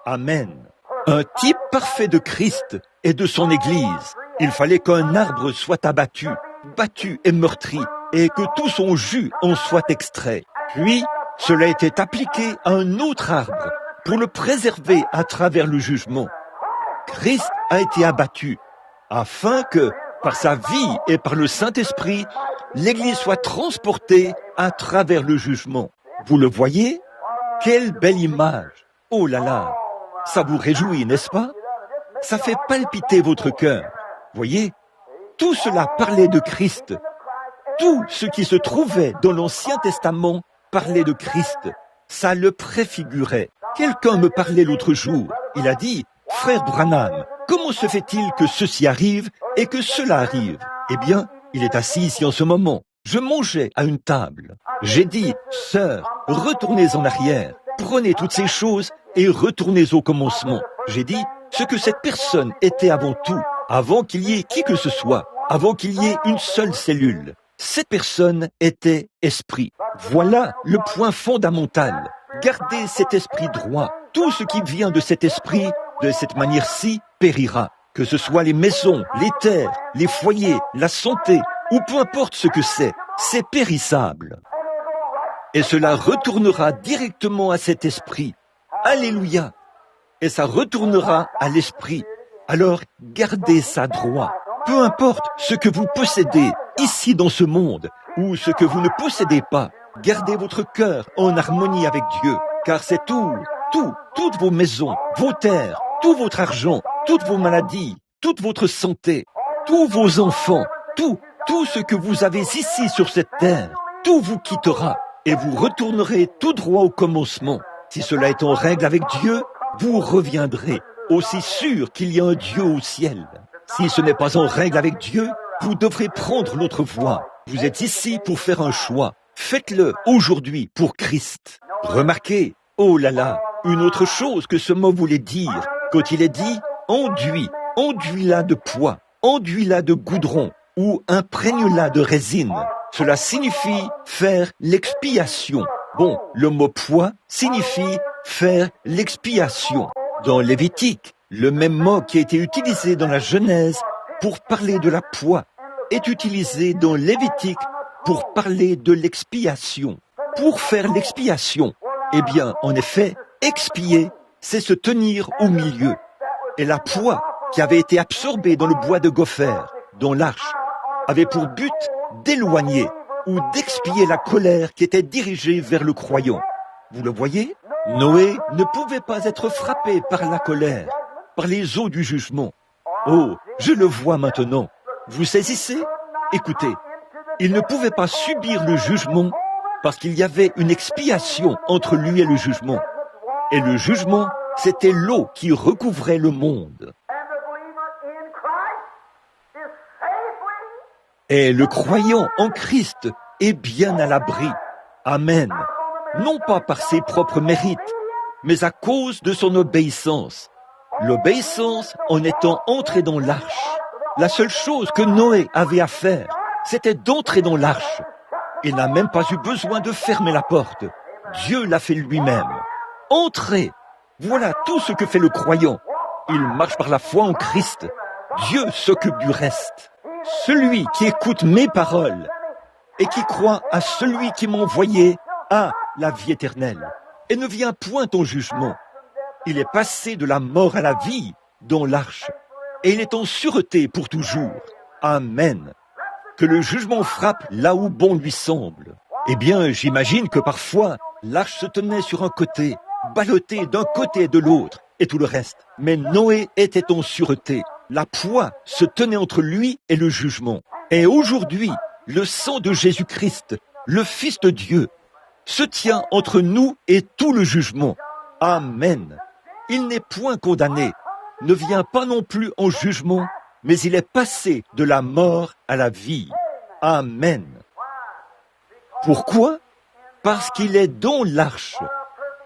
Amen. Un type parfait de Christ et de son Église. Il fallait qu'un arbre soit abattu, battu et meurtri, et que tout son jus en soit extrait. Puis, cela était appliqué à un autre arbre pour le préserver à travers le jugement. Christ a été abattu afin que, par sa vie et par le Saint-Esprit, l'Église soit transportée à travers le jugement. Vous le voyez? Quelle belle image! Oh là là! Ça vous réjouit, n'est-ce pas? Ça fait palpiter votre cœur. Voyez? Tout cela parlait de Christ. Tout ce qui se trouvait dans l'Ancien Testament parlait de Christ. Ça le préfigurait. Quelqu'un me parlait l'autre jour. Il a dit, « Frère Branham, comment se fait-il que ceci arrive et que cela arrive ?» Eh bien, il est assis ici en ce moment. Je mangeais à une table. J'ai dit, « Sœur, retournez en arrière. Prenez toutes ces choses et retournez au commencement. » J'ai dit, ce que cette personne était avant tout, avant qu'il y ait qui que ce soit, avant qu'il y ait une seule cellule. Cette personne était esprit. Voilà le point fondamental. Gardez cet esprit droit. Tout ce qui vient de cet esprit, de cette manière-ci, périra. Que ce soit les maisons, les terres, les foyers, la santé, ou peu importe ce que c'est périssable. Et cela retournera directement à cet esprit. Alléluia. Et ça retournera à l'esprit. Alors, gardez ça droit. Peu importe ce que vous possédez ici dans ce monde, ou ce que vous ne possédez pas, gardez votre cœur en harmonie avec Dieu, car c'est toutes vos maisons, vos terres, tout votre argent, toutes vos maladies, toute votre santé, tous vos enfants, tout ce que vous avez ici sur cette terre, tout vous quittera et vous retournerez tout droit au commencement. Si cela est en règle avec Dieu, vous reviendrez, aussi sûr qu'il y a un Dieu au ciel. Si ce n'est pas en règle avec Dieu, vous devrez prendre l'autre voie. Vous êtes ici pour faire un choix. Faites-le aujourd'hui pour Christ. Remarquez, oh là là, une autre chose que ce mot voulait dire, quand il est dit « enduis-la de pois, enduis-la de goudron ou imprègne-la de résine ». Cela signifie faire l'expiation. Bon, le mot pois signifie faire l'expiation. Dans Lévitique, le même mot qui a été utilisé dans la Genèse pour parler de la poix est utilisé dans Lévitique pour parler de l'expiation. Pour faire l'expiation, eh bien, en effet, expier, c'est se tenir au milieu. Et la poix qui avait été absorbée dans le bois de gopher, dans l'arche, avait pour but d'éloigner ou d'expier la colère qui était dirigée vers le croyant. Vous le voyez? Noé ne pouvait pas être frappé par la colère, par les eaux du jugement. Oh, je le vois maintenant. Vous saisissez? Écoutez, il ne pouvait pas subir le jugement parce qu'il y avait une expiation entre lui et le jugement. Et le jugement, c'était l'eau qui recouvrait le monde. Et le croyant en Christ est bien à l'abri. Amen. Non pas par ses propres mérites, mais à cause de son obéissance. L'obéissance en étant entré dans l'arche. La seule chose que Noé avait à faire, c'était d'entrer dans l'arche. Il n'a même pas eu besoin de fermer la porte. Dieu l'a fait lui-même. Entrez. Voilà tout ce que fait le croyant. Il marche par la foi en Christ. Dieu s'occupe du reste. Celui qui écoute mes paroles et qui croit à celui qui m'a envoyé a la vie éternelle et ne vient point en jugement. Il est passé de la mort à la vie dans l'arche et il est en sûreté pour toujours. Amen. Que le jugement frappe là où bon lui semble. Eh bien, j'imagine que parfois, l'arche se tenait sur un côté, ballottée d'un côté et de l'autre, et tout le reste. Mais Noé était en sûreté. La poix se tenait entre lui et le jugement. Et aujourd'hui, le sang de Jésus-Christ, le Fils de Dieu, se tient entre nous et tout le jugement. Amen. Il n'est point condamné, ne vient pas non plus en jugement, mais il est passé de la mort à la vie. Amen. Pourquoi? Parce qu'il est dans l'arche.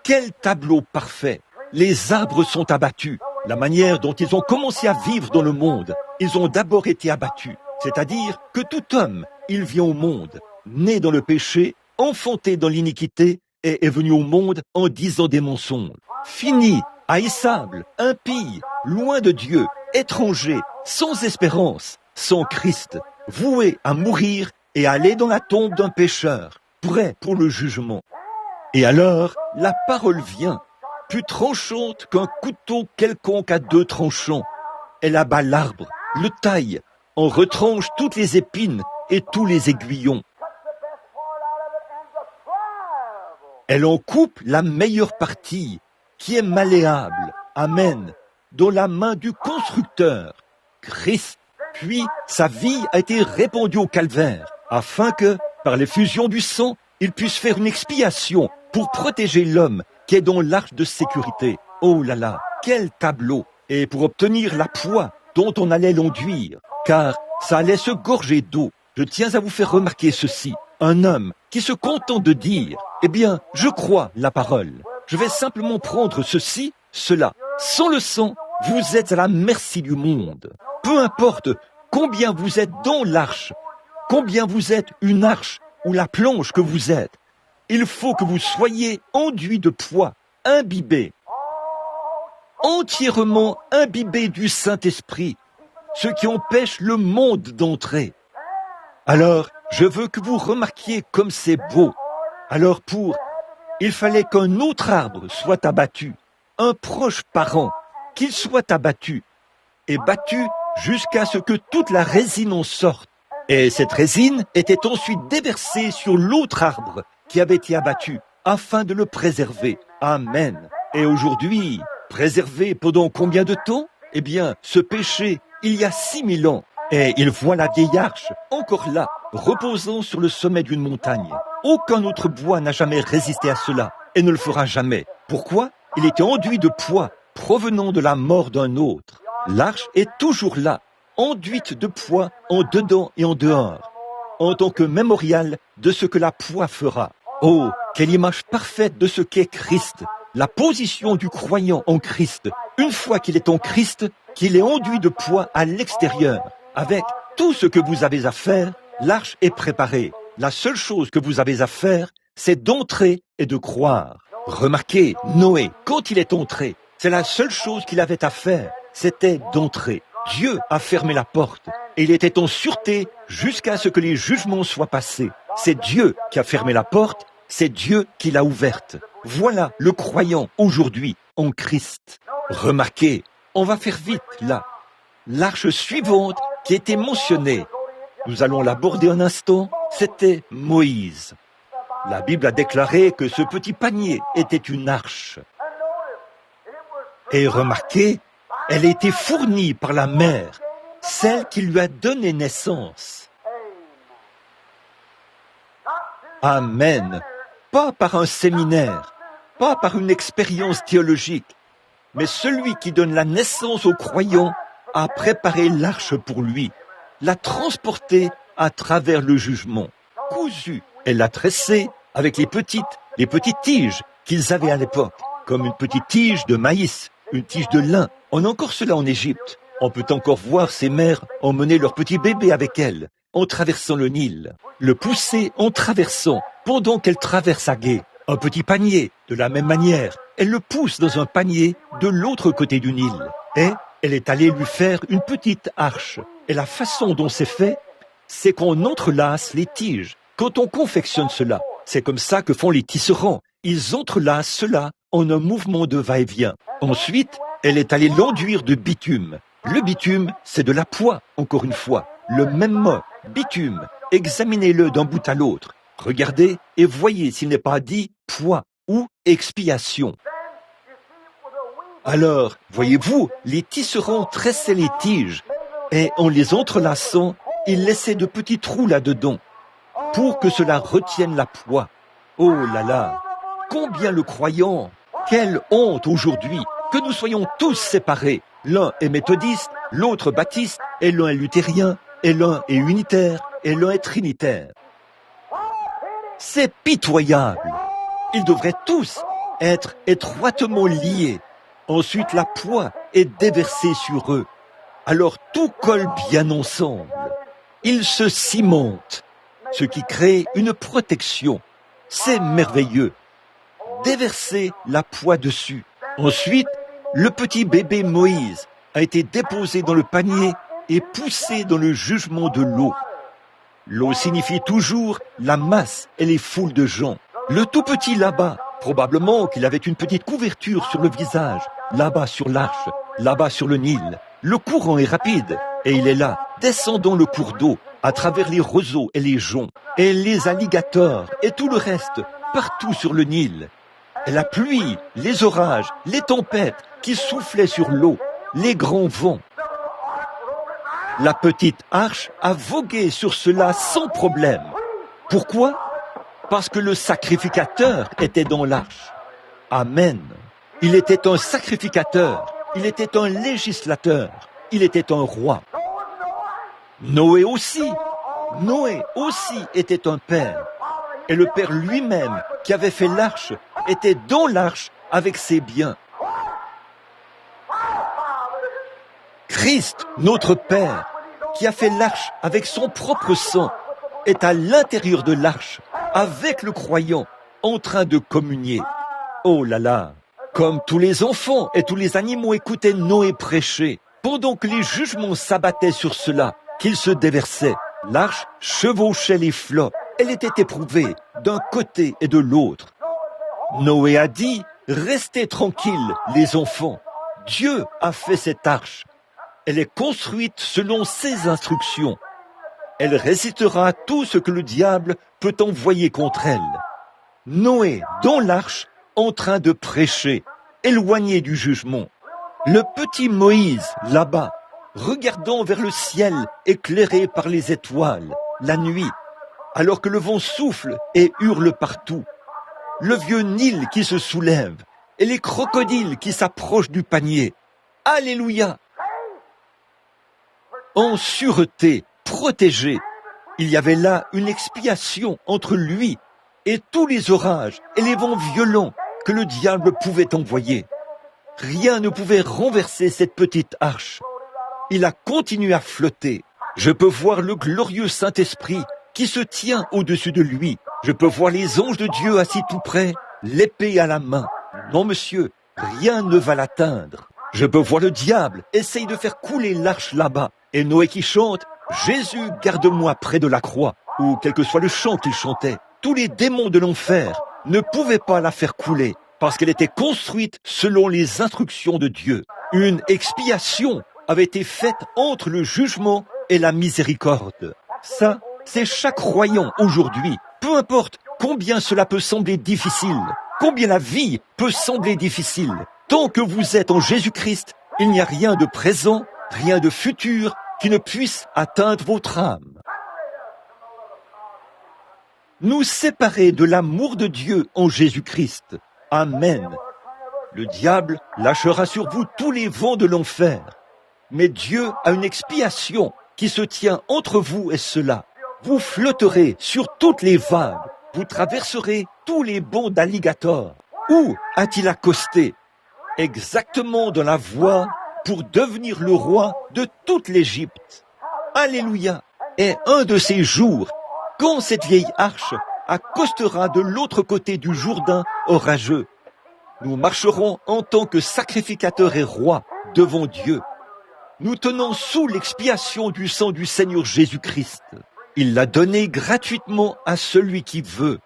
Quel tableau parfait! Les arbres sont abattus. La manière dont ils ont commencé à vivre dans le monde, ils ont d'abord été abattus. C'est-à-dire que tout homme, il vient au monde, né dans le péché, enfanté dans l'iniquité, et est venu au monde en disant des mensonges. Fini, haïssable, impie, loin de Dieu, étranger, sans espérance, sans Christ, voué à mourir et à aller dans la tombe d'un pécheur, prêt pour le jugement. Et alors, la parole vient, plus tranchante qu'un couteau quelconque à 2 tranchants. Elle abat l'arbre, le taille, en retranche toutes les épines et tous les aiguillons. Elle en coupe la meilleure partie, qui est malléable, amen, dans la main du constructeur, Christ. Puis sa vie a été répandue au calvaire, afin que, par l'effusion du sang, il puisse faire une expiation pour protéger l'homme qui est dans l'arche de sécurité. Oh là là, quel tableau! Et pour obtenir la poix dont on allait l'enduire, car ça allait se gorger d'eau. Je tiens à vous faire remarquer ceci. Un homme qui se contente de dire, eh bien, je crois la parole. Je vais simplement prendre ceci, cela. Sans le sang, vous êtes à la merci du monde. Peu importe combien vous êtes dans l'arche, combien vous êtes une arche ou la planche que vous êtes, il faut que vous soyez enduit de poids, imbibé, entièrement imbibé du Saint-Esprit, ce qui empêche le monde d'entrer. Alors, je veux que vous remarquiez comme c'est beau. Alors il fallait qu'un autre arbre soit abattu, un proche parent, qu'il soit abattu, et battu jusqu'à ce que toute la résine en sorte. Et cette résine était ensuite déversée sur l'autre arbre qui avait été abattu, afin de le préserver. Amen. Et aujourd'hui, préservé pendant combien de temps? Eh bien, ce péché, il y a 6000 ans. Et il voit la vieille arche, encore là, reposant sur le sommet d'une montagne. Aucun autre bois n'a jamais résisté à cela, et ne le fera jamais. Pourquoi? Il était enduit de poids, provenant de la mort d'un autre. L'arche est toujours là, enduite de poids en dedans et en dehors, en tant que mémorial de ce que la poix fera. Oh, quelle image parfaite de ce qu'est Christ, la position du croyant en Christ. Une fois qu'il est en Christ, qu'il est enduit de poids à l'extérieur. Avec tout ce que vous avez à faire, l'arche est préparée. La seule chose que vous avez à faire, c'est d'entrer et de croire. Remarquez, Noé, quand il est entré, c'est la seule chose qu'il avait à faire, c'était d'entrer. Dieu a fermé la porte et il était en sûreté jusqu'à ce que les jugements soient passés. C'est Dieu qui a fermé la porte, c'est Dieu qui l'a ouverte. Voilà le croyant aujourd'hui en Christ. Remarquez, on va faire vite là. L'arche suivante qui était mentionnée, nous allons l'aborder un instant, c'était Moïse. La Bible a déclaré que ce petit panier était une arche. Et remarquez, elle a été fournie par la mère, celle qui lui a donné naissance. Amen. Pas par un séminaire, pas par une expérience théologique, mais celui qui donne la naissance aux croyants a préparé l'arche pour lui, l'a transporté à travers le jugement. Cousu, elle l'a tressé avec les petites tiges qu'ils avaient à l'époque, comme une petite tige de maïs, une tige de lin. On a encore cela en Égypte. On peut encore voir ces mères emmener leur petit bébé avec elles, en traversant le Nil, le pousser en traversant, pendant qu'elle traverse à gué. Un petit panier, de la même manière, elle le pousse dans un panier de l'autre côté du Nil. Et elle est allée lui faire une petite arche. Et la façon dont c'est fait, c'est qu'on entrelace les tiges. Quand on confectionne cela, c'est comme ça que font les tisserands. Ils entrelacent cela en un mouvement de va-et-vient. Ensuite, elle est allée l'enduire de bitume. Le bitume, c'est de la poix, encore une fois. Le même mot, bitume. Examinez-le d'un bout à l'autre. Regardez et voyez s'il n'est pas dit poix ou expiation. Alors, voyez-vous, les tisserands tressaient les tiges et en les entrelaçant, ils laissaient de petits trous là-dedans pour que cela retienne la poix. Oh là là, combien le croyant, quelle honte aujourd'hui que nous soyons tous séparés. L'un est méthodiste, l'autre baptiste, et l'un est luthérien, et l'un est unitaire, et l'un est trinitaire. C'est pitoyable. Ils devraient tous être étroitement liés. Ensuite, la poix est déversée sur eux. Alors tout colle bien ensemble. Ils se cimentent, ce qui crée une protection. C'est merveilleux. Déverser la poix dessus. Ensuite, le petit bébé Moïse a été déposé dans le panier et poussé dans le jugement de l'eau. L'eau signifie toujours la masse et les foules de gens. Le tout petit là-bas, probablement qu'il avait une petite couverture sur le visage, là-bas sur l'arche, là-bas sur le Nil. Le courant est rapide et il est là, descendant le cours d'eau, à travers les roseaux et les joncs, et les alligators et tout le reste, partout sur le Nil. Et la pluie, les orages, les tempêtes qui soufflaient sur l'eau, les grands vents. La petite arche a vogué sur cela sans problème. Pourquoi? Parce que le sacrificateur était dans l'arche. Amen. Il était un sacrificateur, il était un législateur, il était un roi. Noé aussi était un père. Et le père lui-même, qui avait fait l'arche, était dans l'arche avec ses biens. Christ, notre Père, qui a fait l'arche avec son propre sang, est à l'intérieur de l'arche, avec le croyant, en train de communier. Oh là là! Comme tous les enfants et tous les animaux écoutaient Noé prêcher, pendant que les jugements s'abattaient sur cela, qu'ils se déversaient, l'arche chevauchait les flots. Elle était éprouvée d'un côté et de l'autre. Noé a dit, restez tranquilles, les enfants. Dieu a fait cette arche. Elle est construite selon ses instructions. Elle résistera à tout ce que le diable peut envoyer contre elle. Noé, dans l'arche, en train de prêcher, éloigné du jugement. Le petit Moïse, là-bas, regardant vers le ciel éclairé par les étoiles, la nuit, alors que le vent souffle et hurle partout. Le vieux Nil qui se soulève et les crocodiles qui s'approchent du panier. Alléluia! En sûreté, protégé, il y avait là une expiation entre lui et tous les orages et les vents violents que le diable pouvait envoyer. Rien ne pouvait renverser cette petite arche. Il a continué à flotter. Je peux voir le glorieux Saint-Esprit qui se tient au-dessus de lui. Je peux voir les anges de Dieu assis tout près, l'épée à la main. Non, monsieur, rien ne va l'atteindre. Je peux voir le diable essaye de faire couler l'arche là-bas. Et Noé qui chante « Jésus, garde-moi près de la croix » ou quel que soit le chant qu'il chantait. Tous les démons de l'enfer ne pouvaient pas la faire couler parce qu'elle était construite selon les instructions de Dieu. Une expiation avait été faite entre le jugement et la miséricorde. Ça, c'est chaque croyant aujourd'hui. Peu importe combien cela peut sembler difficile, combien la vie peut sembler difficile. Tant que vous êtes en Jésus-Christ, il n'y a rien de présent, rien de futur qui ne puisse atteindre votre âme. Nous séparer de l'amour de Dieu en Jésus-Christ. Amen. Le diable lâchera sur vous tous les vents de l'enfer. Mais Dieu a une expiation qui se tient entre vous et cela. Vous flotterez sur toutes les vagues. Vous traverserez tous les bonds d'alligators. Où a-t-il accosté? Exactement dans la voie pour devenir le roi de toute l'Égypte. Alléluia! Et un de ces jours, quand cette vieille arche accostera de l'autre côté du Jourdain orageux, nous marcherons en tant que sacrificateurs et rois devant Dieu. Nous tenons sous l'expiation du sang du Seigneur Jésus-Christ. Il l'a donné gratuitement à celui qui veut.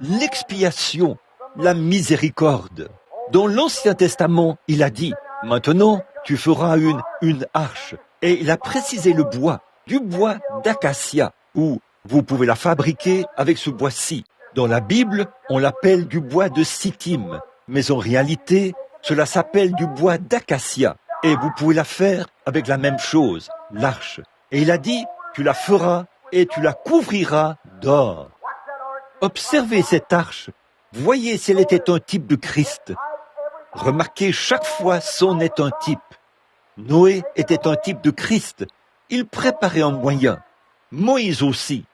L'expiation, la miséricorde. Dans l'Ancien Testament, il a dit, maintenant, tu feras une arche. Et il a précisé le bois, du bois d'acacia, ou vous pouvez la fabriquer avec ce bois-ci. Dans la Bible, on l'appelle du bois de Sittim, mais en réalité, cela s'appelle du bois d'acacia. Et vous pouvez la faire avec la même chose, l'arche. Et il a dit, tu la feras et tu la couvriras d'or. Observez cette arche. Voyez si elle était un type de Christ. Remarquez, chaque fois, c'en est un type. Noé était un type de Christ. Il préparait un moyen. Moïse aussi.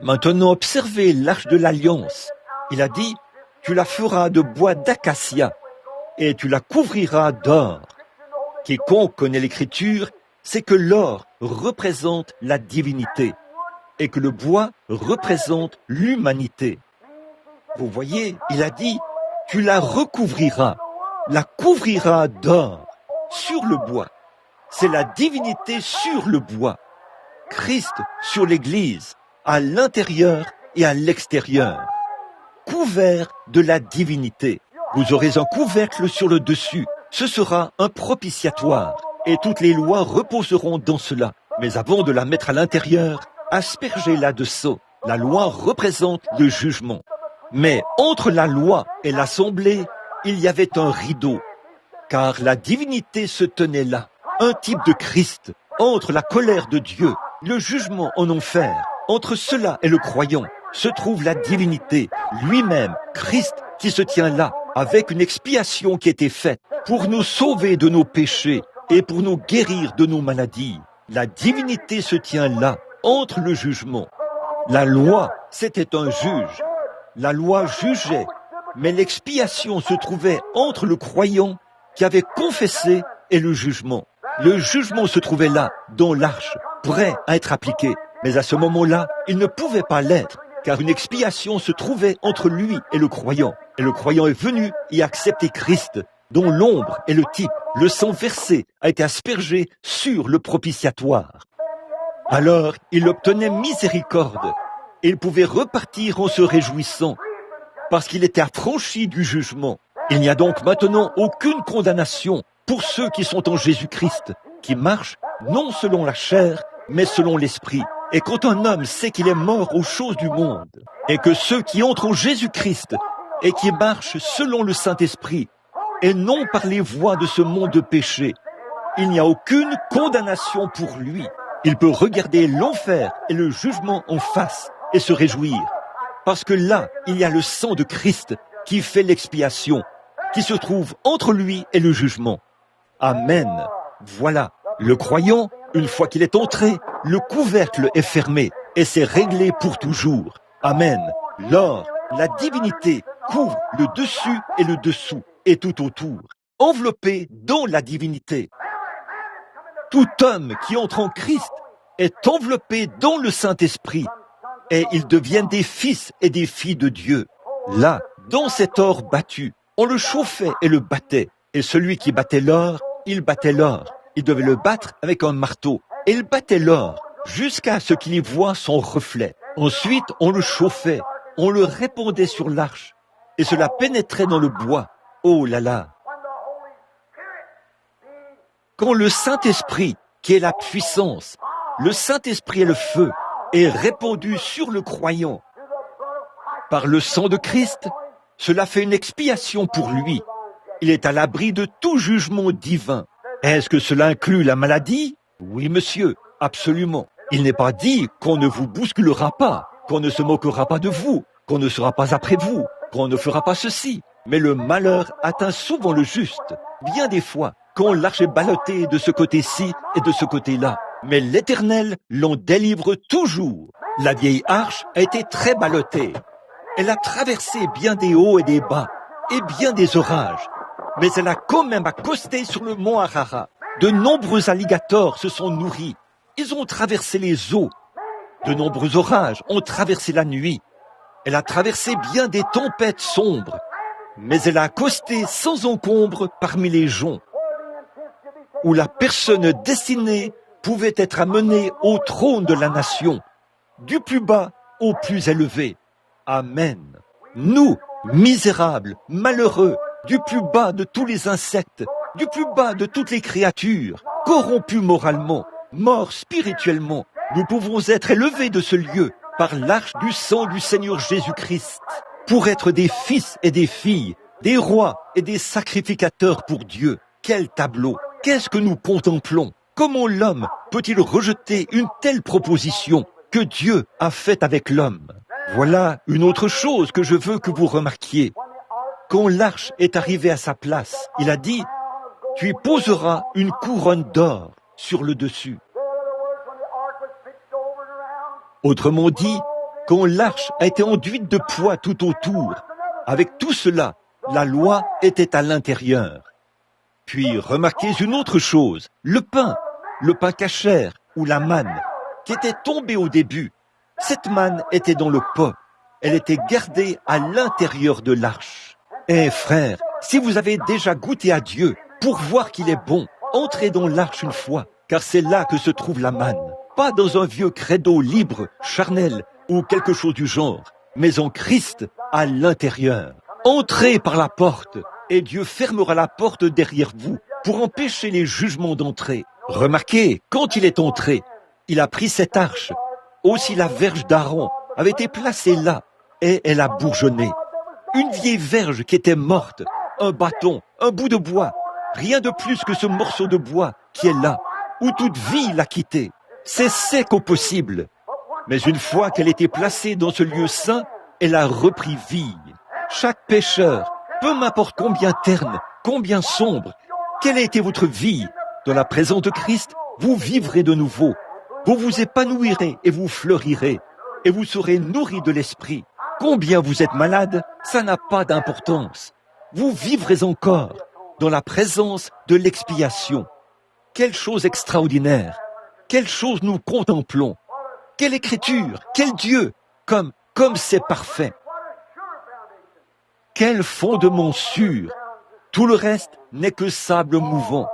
Maintenant, observez l'arche de l'Alliance. Il a dit, tu la feras de bois d'acacia et tu la couvriras d'or. Quiconque connaît l'Écriture sait que l'or représente la divinité et que le bois représente l'humanité. Vous voyez, il a dit, tu la recouvriras, la couvriras d'or sur le bois. C'est la divinité sur le bois. Christ sur l'Église, à l'intérieur et à l'extérieur. Couvert de la divinité. Vous aurez un couvercle sur le dessus. Ce sera un propitiatoire. Et toutes les lois reposeront dans cela. Mais avant de la mettre à l'intérieur, aspergez-la de sceau. La loi représente le jugement. Mais entre la loi et l'assemblée, il y avait un rideau. Car la divinité se tenait là. Un type de Christ. Entre la colère de Dieu, le jugement en enfer, entre cela et le croyant, se trouve la divinité, lui-même, Christ, qui se tient là, avec une expiation qui a été faite pour nous sauver de nos péchés et pour nous guérir de nos maladies. La divinité se tient là, entre le jugement. La loi, c'était un juge. La loi jugeait, mais l'expiation se trouvait entre le croyant qui avait confessé et le jugement. Le jugement se trouvait là, dans l'arche, prêt à être appliqué. Mais à ce moment-là, il ne pouvait pas l'être, car une expiation se trouvait entre lui et le croyant. Et le croyant est venu y accepter Christ, dont l'ombre est le type. Le sang versé a été aspergé sur le propitiatoire. Alors, il obtenait miséricorde, et il pouvait repartir en se réjouissant, parce qu'il était affranchi du jugement. Il n'y a donc maintenant aucune condamnation pour ceux qui sont en Jésus-Christ, qui marchent non selon la chair, mais selon l'esprit. Et quand un homme sait qu'il est mort aux choses du monde, et que ceux qui entrent en Jésus-Christ et qui marchent selon le Saint-Esprit, et non par les voies de ce monde de péché, il n'y a aucune condamnation pour lui. Il peut regarder l'enfer et le jugement en face et se réjouir, parce que là, il y a le sang de Christ qui fait l'expiation, qui se trouve entre lui et le jugement. Amen. Voilà, le croyant, une fois qu'il est entré, le couvercle est fermé et c'est réglé pour toujours. Amen. L'or, la divinité, couvre le dessus et le dessous et tout autour, enveloppé dans la divinité. Tout homme qui entre en Christ est enveloppé dans le Saint-Esprit et ils deviennent des fils et des filles de Dieu. Là, dans cet or battu, on le chauffait et le battait. Et celui qui battait l'or, il battait l'or. Il devait le battre avec un marteau. Et il battait l'or jusqu'à ce qu'il y voie son reflet. Ensuite, on le chauffait, on le répandait sur l'arche. Et cela pénétrait dans le bois. Oh là là! Quand le Saint-Esprit, qui est la puissance, le Saint-Esprit est le feu, est répandu sur le croyant par le sang de Christ, cela fait une expiation pour lui. Il est à l'abri de tout jugement divin. Est-ce que cela inclut la maladie? Oui, monsieur, absolument. Il n'est pas dit qu'on ne vous bousculera pas, qu'on ne se moquera pas de vous, qu'on ne sera pas après vous, qu'on ne fera pas ceci. Mais le malheur atteint souvent le juste. Bien des fois, quand l'arche est ballottée de ce côté-ci et de ce côté-là. Mais l'Éternel l'en délivre toujours. La vieille arche a été très ballottée. Elle a traversé bien des hauts et des bas, et bien des orages. Mais elle a quand même accosté sur le mont Ararat. De nombreux alligators se sont nourris. Ils ont traversé les eaux. De nombreux orages ont traversé la nuit. Elle a traversé bien des tempêtes sombres. Mais elle a accosté sans encombre parmi les joncs, où la personne destinée pouvait être amenée au trône de la nation, du plus bas au plus élevé. Amen. Nous, misérables, malheureux, du plus bas de tous les insectes, du plus bas de toutes les créatures, corrompus moralement, morts spirituellement, nous pouvons être élevés de ce lieu par l'arche du sang du Seigneur Jésus-Christ, pour être des fils et des filles, des rois et des sacrificateurs pour Dieu. Quel tableau! Qu'est-ce que nous contemplons? Comment l'homme peut-il rejeter une telle proposition que Dieu a faite avec l'homme? Voilà une autre chose que je veux que vous remarquiez. Quand l'arche est arrivée à sa place, il a dit, « Tu y poseras une couronne d'or sur le dessus. » Autrement dit, quand l'arche a été enduite de poids tout autour, avec tout cela, la loi était à l'intérieur. Puis remarquez une autre chose, le pain cachère ou la manne, qui était tombée au début. Cette manne était dans le pot, elle était gardée à l'intérieur de l'arche. Eh frères, si vous avez déjà goûté à Dieu pour voir qu'il est bon, entrez dans l'arche une fois, car c'est là que se trouve la manne. Pas dans un vieux credo libre, charnel ou quelque chose du genre, mais en Christ à l'intérieur. Entrez par la porte et Dieu fermera la porte derrière vous pour empêcher les jugements d'entrer. Remarquez, quand il est entré, il a pris cette arche. Aussi la verge d'Aaron avait été placée là et elle a bourgeonné. Une vieille verge qui était morte, un bâton, un bout de bois, rien de plus que ce morceau de bois qui est là, où toute vie l'a quitté. C'est sec au possible. Mais une fois qu'elle était placée dans ce lieu saint, elle a repris vie. Chaque pécheur, peu m'importe combien terne, combien sombre, quelle a été votre vie, dans la présence de Christ, vous vivrez de nouveau. Vous vous épanouirez et vous fleurirez, et vous serez nourris de l'esprit. Combien vous êtes malade, ça n'a pas d'importance. Vous vivrez encore dans la présence de l'expiation. Quelle chose extraordinaire! Quelle chose nous contemplons! Quelle écriture! Quel Dieu! Comme c'est parfait! Quel fondement sûr! Tout le reste n'est que sable mouvant.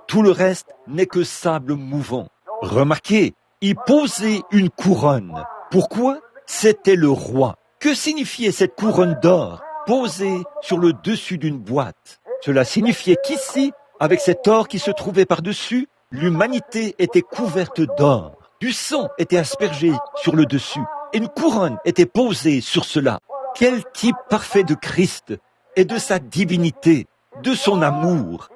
Tout le reste n'est que sable mouvant. Remarquez, il posait une couronne. Pourquoi? C'était le roi. Que signifiait cette couronne d'or posée sur le dessus d'une boîte? Cela signifiait qu'ici, avec cet or qui se trouvait par-dessus, l'humanité était couverte d'or. Du sang était aspergé sur le dessus et une couronne était posée sur cela. Quel type parfait de Christ et de sa divinité, de son amour.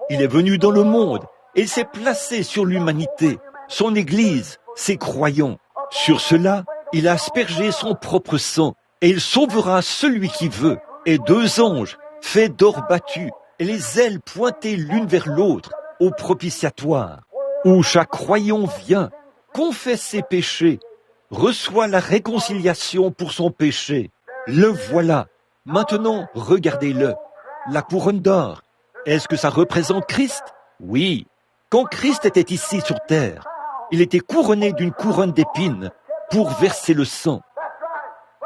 Il est venu dans le monde et il s'est placé sur l'humanité, son Église, ses croyants. Sur cela, il a aspergé son propre sang et il sauvera celui qui veut. Et 2 anges, faits d'or battu, et les ailes pointées l'une vers l'autre, au propitiatoire, où chaque croyant vient, confesse ses péchés, reçoit la réconciliation pour son péché. Le voilà. Maintenant, regardez-le. La couronne d'or. Est-ce que ça représente Christ? Oui. Quand Christ était ici sur terre, il était couronné d'une couronne d'épines pour verser le sang.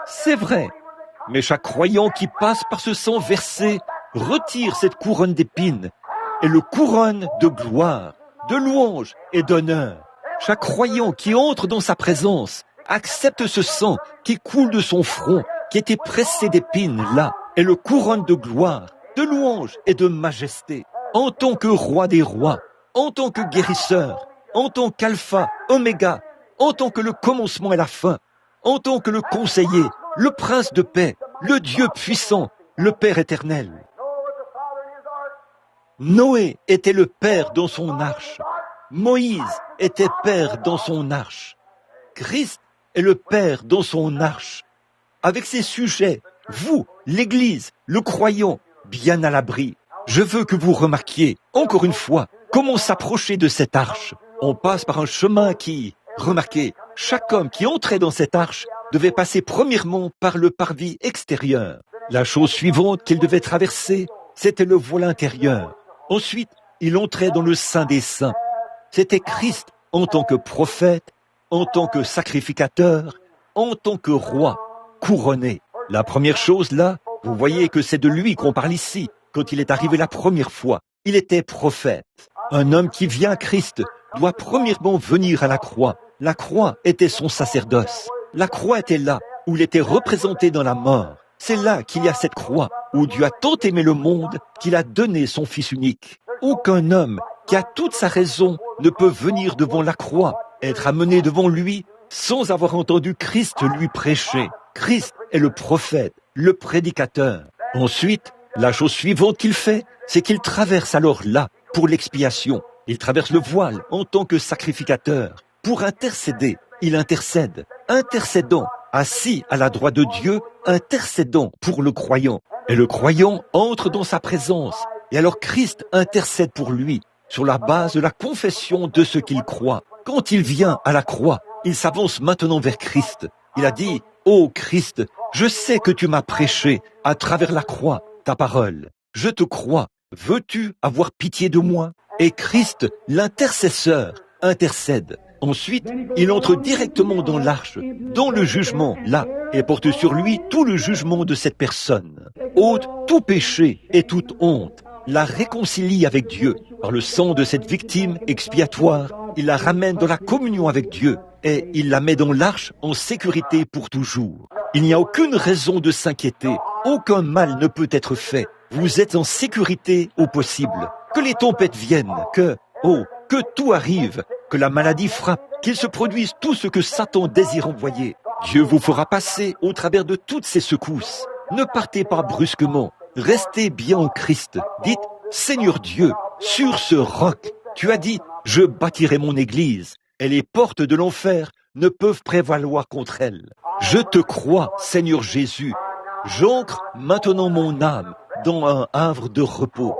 C'est vrai. Mais chaque croyant qui passe par ce sang versé retire cette couronne d'épines et le couronne de gloire, de louange et d'honneur. Chaque croyant qui entre dans sa présence accepte ce sang qui coule de son front, qui était pressé d'épines là, et le couronne de gloire, de louange et de majesté. En tant que roi des rois, en tant que guérisseur, en tant qu'alpha, oméga, en tant que le commencement et la fin, en tant que le conseiller, le prince de paix, le Dieu puissant, le Père éternel. Noé était le père dans son arche. Moïse était père dans son arche. Christ est le père dans son arche. Avec ses sujets, vous, l'Église, le croyant, bien à l'abri. Je veux que vous remarquiez, encore une fois, comment s'approcher de cette arche. On passe par un chemin qui, remarquez, chaque homme qui entrait dans cette arche devait passer premièrement par le parvis extérieur. La chose suivante qu'il devait traverser, c'était le voile intérieur. Ensuite, il entrait dans le Saint des Saints. C'était Christ en tant que prophète, en tant que sacrificateur, en tant que roi, couronné. La première chose là, vous voyez que c'est de lui qu'on parle ici, quand il est arrivé la première fois. Il était prophète. Un homme qui vient à Christ doit premièrement venir à la croix. La croix était son sacerdoce. La croix était là, où il était représenté dans la mort. C'est là qu'il y a cette croix, où Dieu a tant aimé le monde qu'il a donné son Fils unique. Aucun homme qui a toute sa raison ne peut venir devant la croix, être amené devant lui, sans avoir entendu Christ lui prêcher. Christ est le prophète, le prédicateur. Ensuite, la chose suivante qu'il fait, c'est qu'il traverse alors là, pour l'expiation. Il traverse le voile en tant que sacrificateur. Pour intercéder, il intercède, intercédant, assis à la droite de Dieu, intercédant pour le croyant. Et le croyant entre dans sa présence. Et alors Christ intercède pour lui, sur la base de la confession de ce qu'il croit. Quand il vient à la croix, il s'avance maintenant vers Christ. Il a dit, « Ô Christ, je sais que tu m'as prêché à travers la croix ta parole. Je te crois. Veux-tu avoir pitié de moi ?» Et Christ, l'intercesseur, intercède. Ensuite, il entre directement dans l'arche, dans le jugement, là, et porte sur lui tout le jugement de cette personne. Ôte tout péché et toute honte, la réconcilie avec Dieu. Par le sang de cette victime expiatoire, il la ramène dans la communion avec Dieu et il la met dans l'arche en sécurité pour toujours. Il n'y a aucune raison de s'inquiéter, aucun mal ne peut être fait. Vous êtes en sécurité au possible. Que les tempêtes viennent, que tout arrive, que la maladie frappe, qu'il se produise tout ce que Satan désire envoyer. Dieu vous fera passer au travers de toutes ces secousses. Ne partez pas brusquement, restez bien en Christ. Dites, Seigneur Dieu, sur ce roc, tu as dit, je bâtirai mon église, et les portes de l'enfer ne peuvent prévaloir contre elle. Je te crois, Seigneur Jésus. J'ancre maintenant mon âme dans un havre de repos.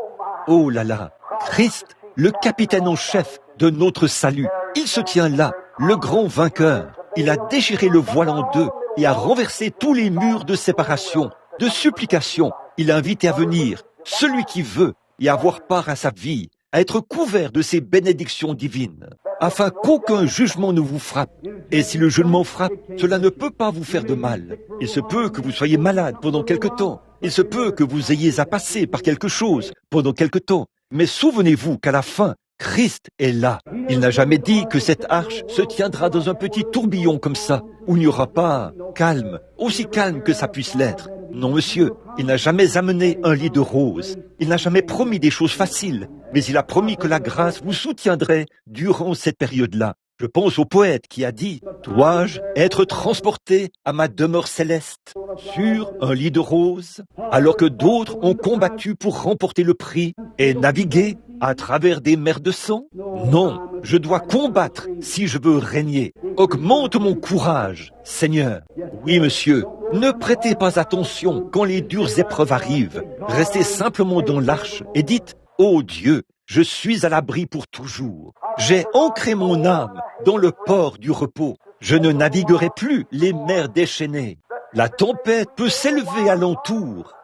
Oh là là, Christ, le capitaine en chef de notre salut, il se tient là, le grand vainqueur. Il a déchiré le voile en deux et a renversé tous les murs de séparation, de supplication. Il a invité à venir celui qui veut et à avoir part à sa vie, à être couvert de ses bénédictions divines, afin qu'aucun jugement ne vous frappe. Et si le jugement frappe, cela ne peut pas vous faire de mal. Il se peut que vous soyez malade pendant quelque temps. Il se peut que vous ayez à passer par quelque chose pendant quelque temps. Mais souvenez-vous qu'à la fin, Christ est là. Il n'a jamais dit que cette arche se tiendra dans un petit tourbillon comme ça, où il n'y aura pas calme, aussi calme que ça puisse l'être. Non, monsieur, il n'a jamais amené un lit de roses. Il n'a jamais promis des choses faciles, mais il a promis que la grâce vous soutiendrait durant cette période-là. Je pense au poète qui a dit « Dois-je être transporté à ma demeure céleste sur un lit de roses, alors que d'autres ont combattu pour remporter le prix et naviguer à travers des mers de sang? Non, je dois combattre si je veux régner. Augmente mon courage, Seigneur. Oui, monsieur, ne prêtez pas attention quand les dures épreuves arrivent. Restez simplement dans l'arche et dites « Ô Dieu, je suis à l'abri pour toujours. J'ai ancré mon âme dans le port du repos. Je ne naviguerai plus les mers déchaînées. La tempête peut s'élever alentour.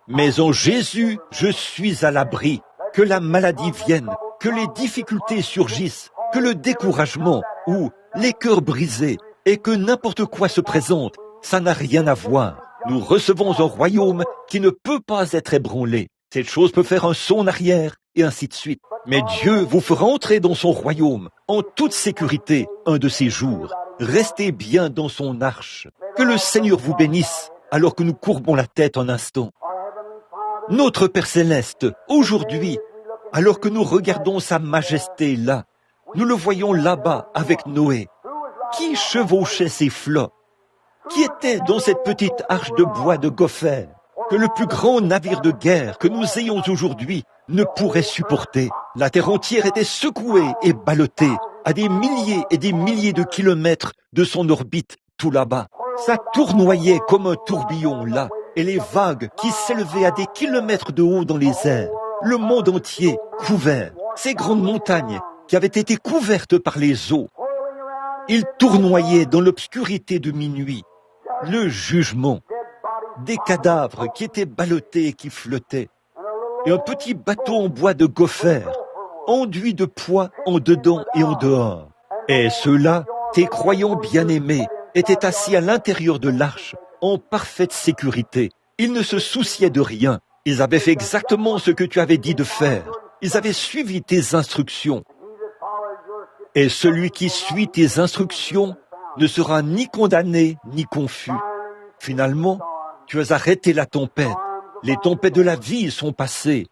Mais en Jésus, je suis à l'abri. Que la maladie vienne, que les difficultés surgissent, que le découragement ou les cœurs brisés et que n'importe quoi se présente, ça n'a rien à voir. Nous recevons un royaume qui ne peut pas être ébranlé. Cette chose peut faire un saut en arrière et ainsi de suite. Mais Dieu vous fera entrer dans son royaume en toute sécurité un de ces jours. Restez bien dans son arche. Que le Seigneur vous bénisse alors que nous courbons la tête un instant. Notre Père Céleste, aujourd'hui, alors que nous regardons sa majesté là, nous le voyons là-bas avec Noé. Qui chevauchait ses flots? Qui était dans cette petite arche de bois de gopher que le plus grand navire de guerre que nous ayons aujourd'hui ne pourrait supporter? La terre entière était secouée et ballottée à des milliers et des milliers de kilomètres de son orbite tout là-bas. Ça tournoyait comme un tourbillon là, et les vagues qui s'élevaient à des kilomètres de haut dans les airs, le monde entier couvert, ces grandes montagnes qui avaient été couvertes par les eaux. Ils tournoyaient dans l'obscurité de minuit, le jugement, des cadavres qui étaient ballottés et qui flottaient, et un petit bateau en bois de gopher, enduit de poids en dedans et en dehors. Et ceux-là, tes croyants bien-aimés, étaient assis à l'intérieur de l'arche, en parfaite sécurité. Ils ne se souciaient de rien. Ils avaient fait exactement ce que tu avais dit de faire. Ils avaient suivi tes instructions. Et celui qui suit tes instructions ne sera ni condamné ni confus. Finalement, tu as arrêté la tempête. Les tempêtes de la vie sont passées.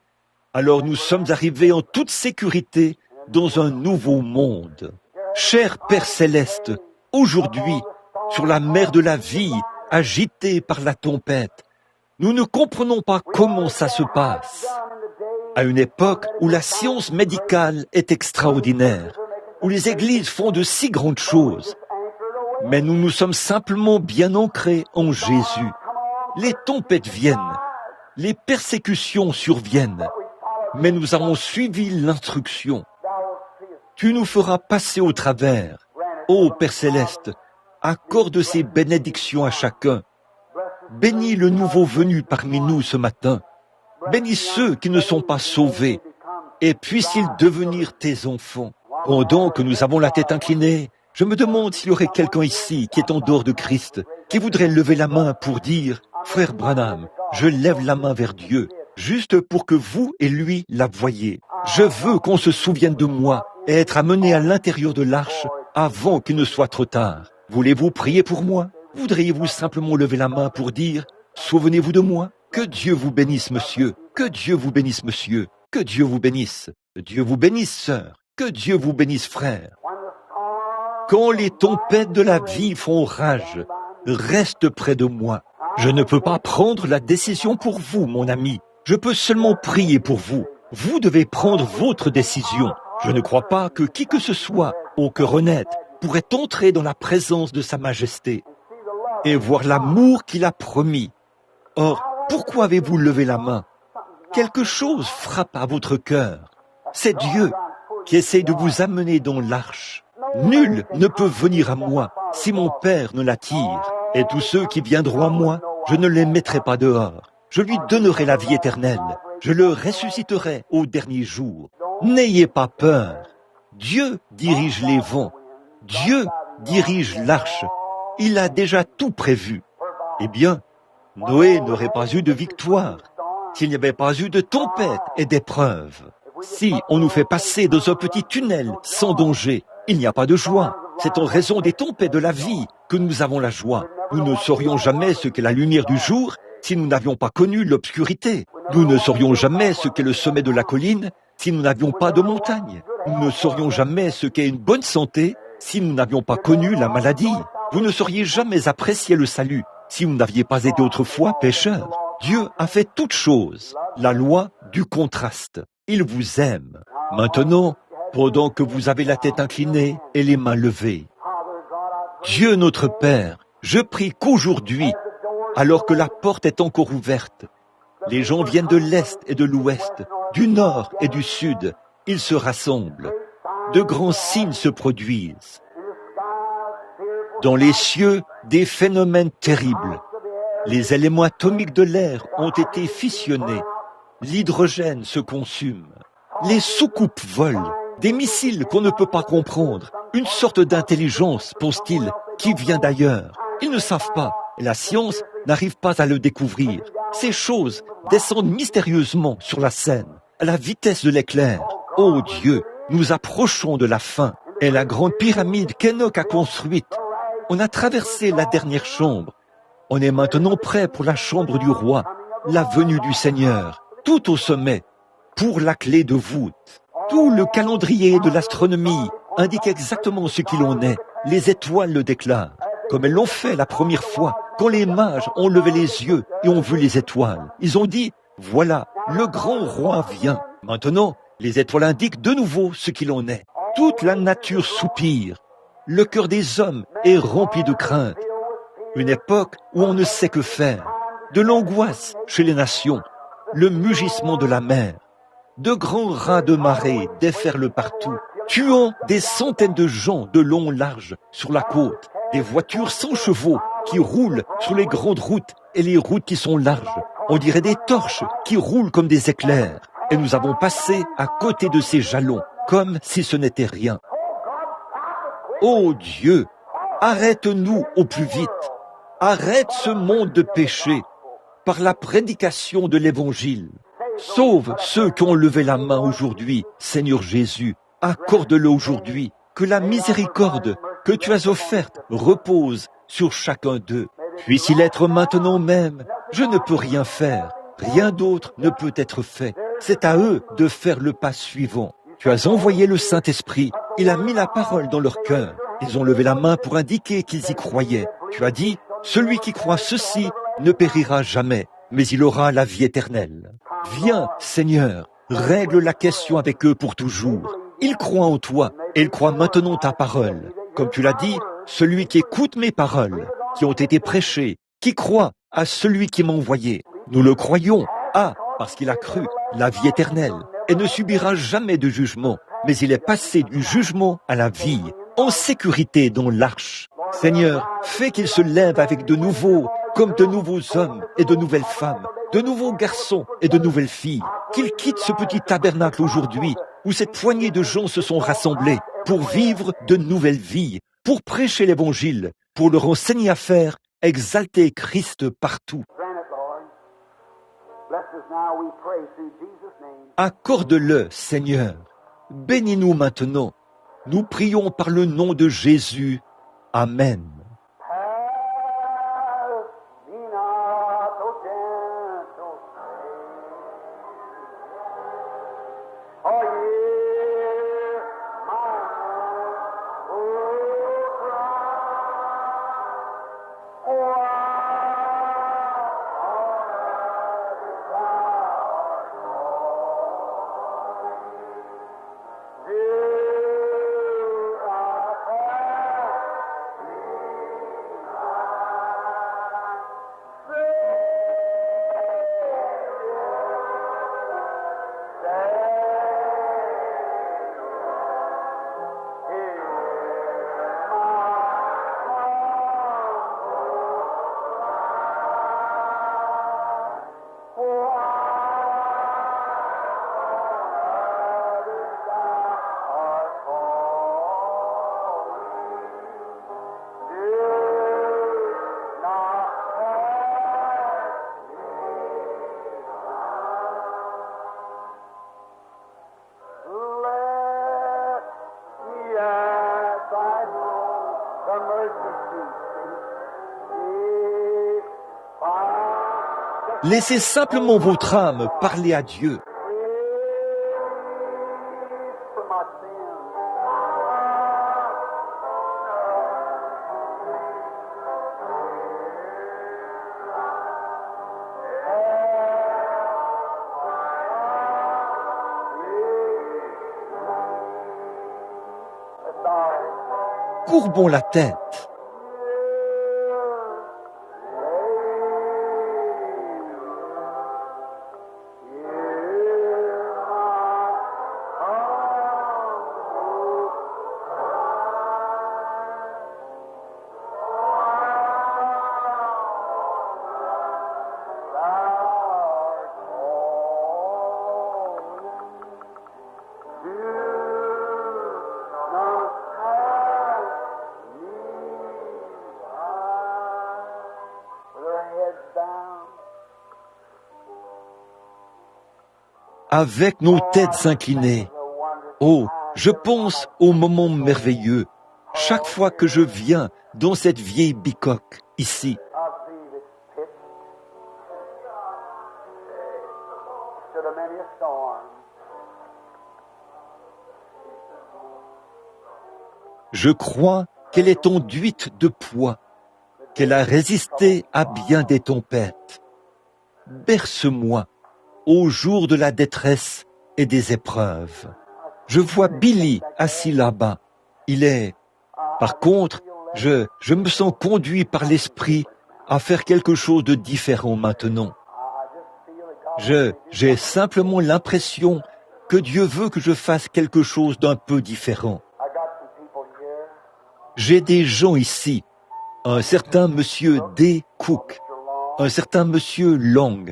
Alors nous sommes arrivés en toute sécurité dans un nouveau monde. Cher Père Céleste, aujourd'hui, sur la mer de la vie, agitée par la tempête, nous ne comprenons pas comment ça se passe. À une époque où la science médicale est extraordinaire, où les églises font de si grandes choses, mais nous nous sommes simplement bien ancrés en Jésus. Les tempêtes viennent, les persécutions surviennent, mais nous avons suivi l'instruction. Tu nous feras passer au travers, Ô Père Céleste, accorde ces bénédictions à chacun. Bénis le nouveau venu parmi nous ce matin. Bénis ceux qui ne sont pas sauvés. Et puissent-ils devenir tes enfants. Pendant que nous avons la tête inclinée, je me demande s'il y aurait quelqu'un ici qui est en dehors de Christ, qui voudrait lever la main pour dire « Frère Branham, je lève la main vers Dieu, juste pour que vous et lui la voyiez. Je veux qu'on se souvienne de moi et être amené à l'intérieur de l'arche avant qu'il ne soit trop tard. Voulez-vous prier pour moi? Voudriez-vous simplement lever la main pour dire « Souvenez-vous de moi ». Que Dieu vous bénisse, monsieur. Que Dieu vous bénisse, monsieur. Que Dieu vous bénisse. Que Dieu vous bénisse, sœur. Que Dieu vous bénisse, frère. Quand les tempêtes de la vie font rage, reste près de moi. Je ne peux pas prendre la décision pour vous, mon ami. Je peux seulement prier pour vous. Vous devez prendre votre décision. Je ne crois pas que qui que ce soit, au cœur honnête, pourrait entrer dans la présence de Sa Majesté et voir l'amour qu'il a promis. Or, pourquoi avez-vous levé la main? Quelque chose frappe à votre cœur. C'est Dieu qui essaie de vous amener dans l'arche. Nul ne peut venir à moi si mon Père ne l'attire. Et tous ceux qui viendront à moi, je ne les mettrai pas dehors. Je lui donnerai la vie éternelle. Je le ressusciterai au dernier jour. N'ayez pas peur. Dieu dirige les vents. Dieu dirige l'arche. Il a déjà tout prévu. Eh bien, Noé n'aurait pas eu de victoire s'il n'y avait pas eu de tempête et d'épreuves. Si on nous fait passer dans un petit tunnel sans danger, il n'y a pas de joie. C'est en raison des tempêtes de la vie que nous avons la joie. Nous ne saurions jamais ce qu'est la lumière du jour si nous n'avions pas connu l'obscurité. Nous ne saurions jamais ce qu'est le sommet de la colline si nous n'avions pas de montagne. Nous ne saurions jamais ce qu'est une bonne santé si nous n'avions pas connu la maladie. Vous ne sauriez jamais apprécier le salut si vous n'aviez pas été autrefois pécheur. Dieu a fait toutes choses, la loi du contraste. Il vous aime. Maintenant, pendant que vous avez la tête inclinée et les mains levées, Dieu notre Père, je prie qu'aujourd'hui, alors que la porte est encore ouverte, les gens viennent de l'Est et de l'Ouest, du Nord et du Sud, ils se rassemblent. De grands signes se produisent. Dans les cieux, des phénomènes terribles. Les éléments atomiques de l'air ont été fissionnés. L'hydrogène se consume. Les soucoupes volent. Des missiles qu'on ne peut pas comprendre. Une sorte d'intelligence, pense-t-il, qui vient d'ailleurs. Ils ne savent pas. Et la science n'arrive pas à le découvrir. Ces choses descendent mystérieusement sur la scène, à la vitesse de l'éclair. Oh Dieu, nous approchons de la fin. Et la grande pyramide qu'Enoch a construite. On a traversé la dernière chambre. On est maintenant prêt pour la chambre du roi, la venue du Seigneur, tout au sommet, pour la clé de voûte. Tout le calendrier de l'astronomie indique exactement ce qu'il en est. Les étoiles le déclarent, comme elles l'ont fait la première fois, quand les mages ont levé les yeux et ont vu les étoiles. Ils ont dit, voilà, le grand roi vient. Maintenant, les étoiles indiquent de nouveau ce qu'il en est. Toute la nature soupire. Le cœur des hommes est rempli de crainte. Une époque où on ne sait que faire. De l'angoisse chez les nations. Le mugissement de la mer. De grands rats de marée déferlent partout, tuant des centaines de gens de long en large sur la côte. Des voitures sans chevaux qui roulent sur les grandes routes et les routes qui sont larges. On dirait des torches qui roulent comme des éclairs. Et nous avons passé à côté de ces jalons, comme si ce n'était rien. Oh Dieu, arrête-nous au plus vite. Arrête ce monde de péché par la prédication de l'Évangile. Sauve ceux qui ont levé la main aujourd'hui, Seigneur Jésus. Accorde-le aujourd'hui, que la miséricorde que tu as offerte repose sur chacun d'eux. Puisse-il être maintenant même. Je ne peux rien faire. Rien d'autre ne peut être fait. C'est à eux de faire le pas suivant. Tu as envoyé le Saint-Esprit. Il a mis la parole dans leur cœur. Ils ont levé la main pour indiquer qu'ils y croyaient. Tu as dit, celui qui croit ceci ne périra jamais, mais il aura la vie éternelle. Viens, Seigneur, règle la question avec eux pour toujours. Ils croient en toi et ils croient maintenant ta parole. Comme tu l'as dit, celui qui écoute mes paroles, qui ont été prêchées, qui croit à celui qui m'a envoyé. Nous le croyons, parce qu'il a cru, la vie éternelle, et ne subira jamais de jugement, mais il est passé du jugement à la vie, en sécurité dans l'arche. Seigneur, fais qu'ils se lèvent avec de nouveaux, comme de nouveaux hommes et de nouvelles femmes, de nouveaux garçons et de nouvelles filles, qu'ils quittent ce petit tabernacle aujourd'hui, où cette poignée de gens se sont rassemblés pour vivre de nouvelles vies, pour prêcher l'Évangile, pour leur enseigner à faire exalter Christ partout. Accorde-le, Seigneur. Bénis-nous maintenant. Nous prions par le nom de Jésus. Amen. Laissez simplement votre âme parler à Dieu. Courbons la tête. Avec nos têtes inclinées. Oh, je pense au moment merveilleux, chaque fois que je viens dans cette vieille bicoque, ici. Je crois qu'elle est enduite de poids, qu'elle a résisté à bien des tempêtes. Berce-moi au jour de la détresse et des épreuves. Je vois Billy assis là-bas. Il est... Par contre, je me sens conduit par l'Esprit à faire quelque chose de différent maintenant. J'ai simplement l'impression que Dieu veut que je fasse quelque chose d'un peu différent. J'ai des gens ici, un certain monsieur D. Cook, un certain monsieur Long,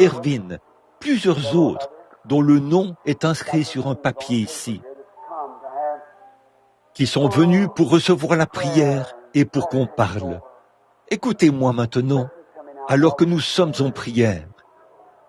Erwin, plusieurs autres dont le nom est inscrit sur un papier ici, qui sont venus pour recevoir la prière et pour qu'on parle. Écoutez-moi maintenant, alors que nous sommes en prière.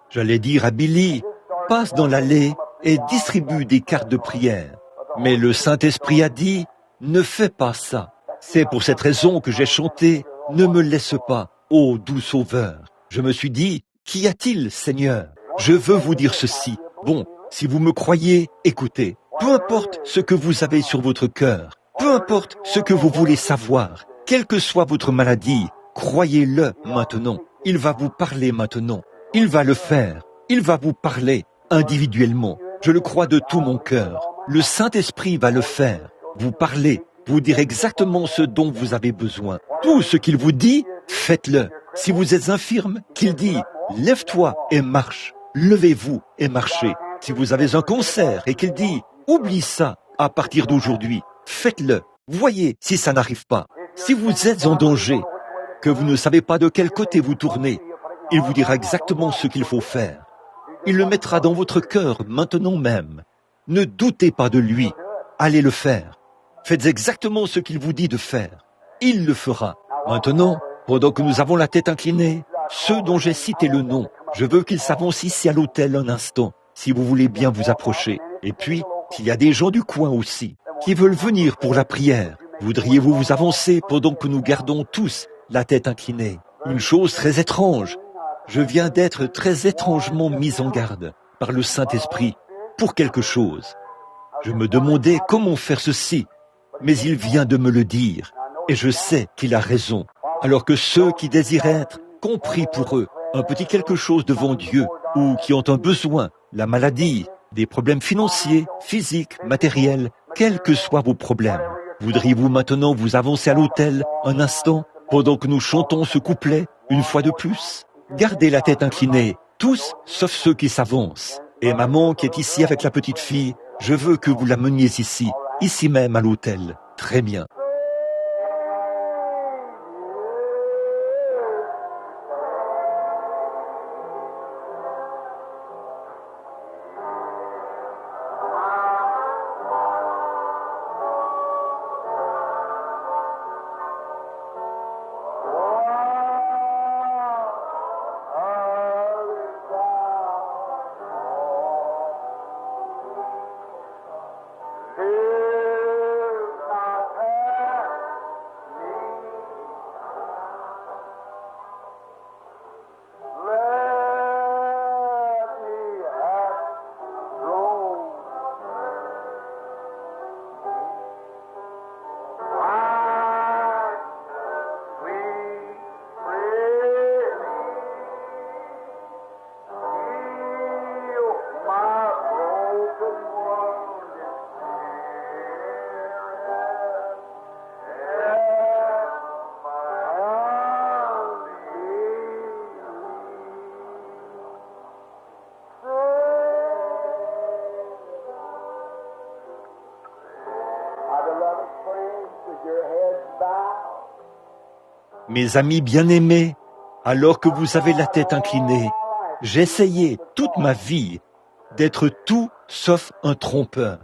J'allais dire à Billy, passe dans l'allée et distribue des cartes de prière. Mais le Saint-Esprit a dit, ne fais pas ça. C'est pour cette raison que j'ai chanté, ne me laisse pas, ô doux Sauveur. Je me suis dit, qu'y a-t-il, Seigneur? Je veux vous dire ceci. Bon, si vous me croyez, écoutez. Peu importe ce que vous avez sur votre cœur, peu importe ce que vous voulez savoir, quelle que soit votre maladie, croyez-le maintenant. Il va vous parler maintenant. Il va le faire. Il va vous parler individuellement. Je le crois de tout mon cœur. Le Saint-Esprit va le faire. Vous parler, vous dire exactement ce dont vous avez besoin. Tout ce qu'il vous dit, faites-le. Si vous êtes infirme, qu'il dit, lève-toi et marche. Levez-vous et marchez. Si vous avez un cancer et qu'il dit, oublie ça à partir d'aujourd'hui, faites-le. Voyez si ça n'arrive pas. Si vous êtes en danger, que vous ne savez pas de quel côté vous tourner, il vous dira exactement ce qu'il faut faire. Il le mettra dans votre cœur maintenant même. Ne doutez pas de lui. Allez le faire. Faites exactement ce qu'il vous dit de faire. Il le fera. Maintenant, pendant que nous avons la tête inclinée, ceux dont j'ai cité le nom, je veux qu'ils s'avancent ici à l'autel un instant, si vous voulez bien vous approcher. Et puis, s'il y a des gens du coin aussi, qui veulent venir pour la prière, voudriez-vous vous avancer pendant que nous gardons tous la tête inclinée? Une chose très étrange. Je viens d'être très étrangement mis en garde par le Saint-Esprit pour quelque chose. Je me demandais comment faire ceci, mais il vient de me le dire, et je sais qu'il a raison. Alors que ceux qui désirent être compris pour eux, un petit quelque chose devant Dieu, ou qui ont un besoin, la maladie, des problèmes financiers, physiques, matériels, quels que soient vos problèmes, voudriez-vous maintenant vous avancer à l'autel un instant, pendant que nous chantons ce couplet une fois de plus? Gardez la tête inclinée, tous sauf ceux qui s'avancent. Et maman qui est ici avec la petite fille, je veux que vous la meniez ici même à l'autel. Très bien. Mes amis bien-aimés, alors que vous avez la tête inclinée, j'ai essayé toute ma vie d'être tout sauf un trompeur.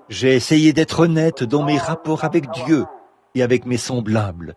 J'ai essayé d'être honnête dans mes rapports avec Dieu et avec mes semblables.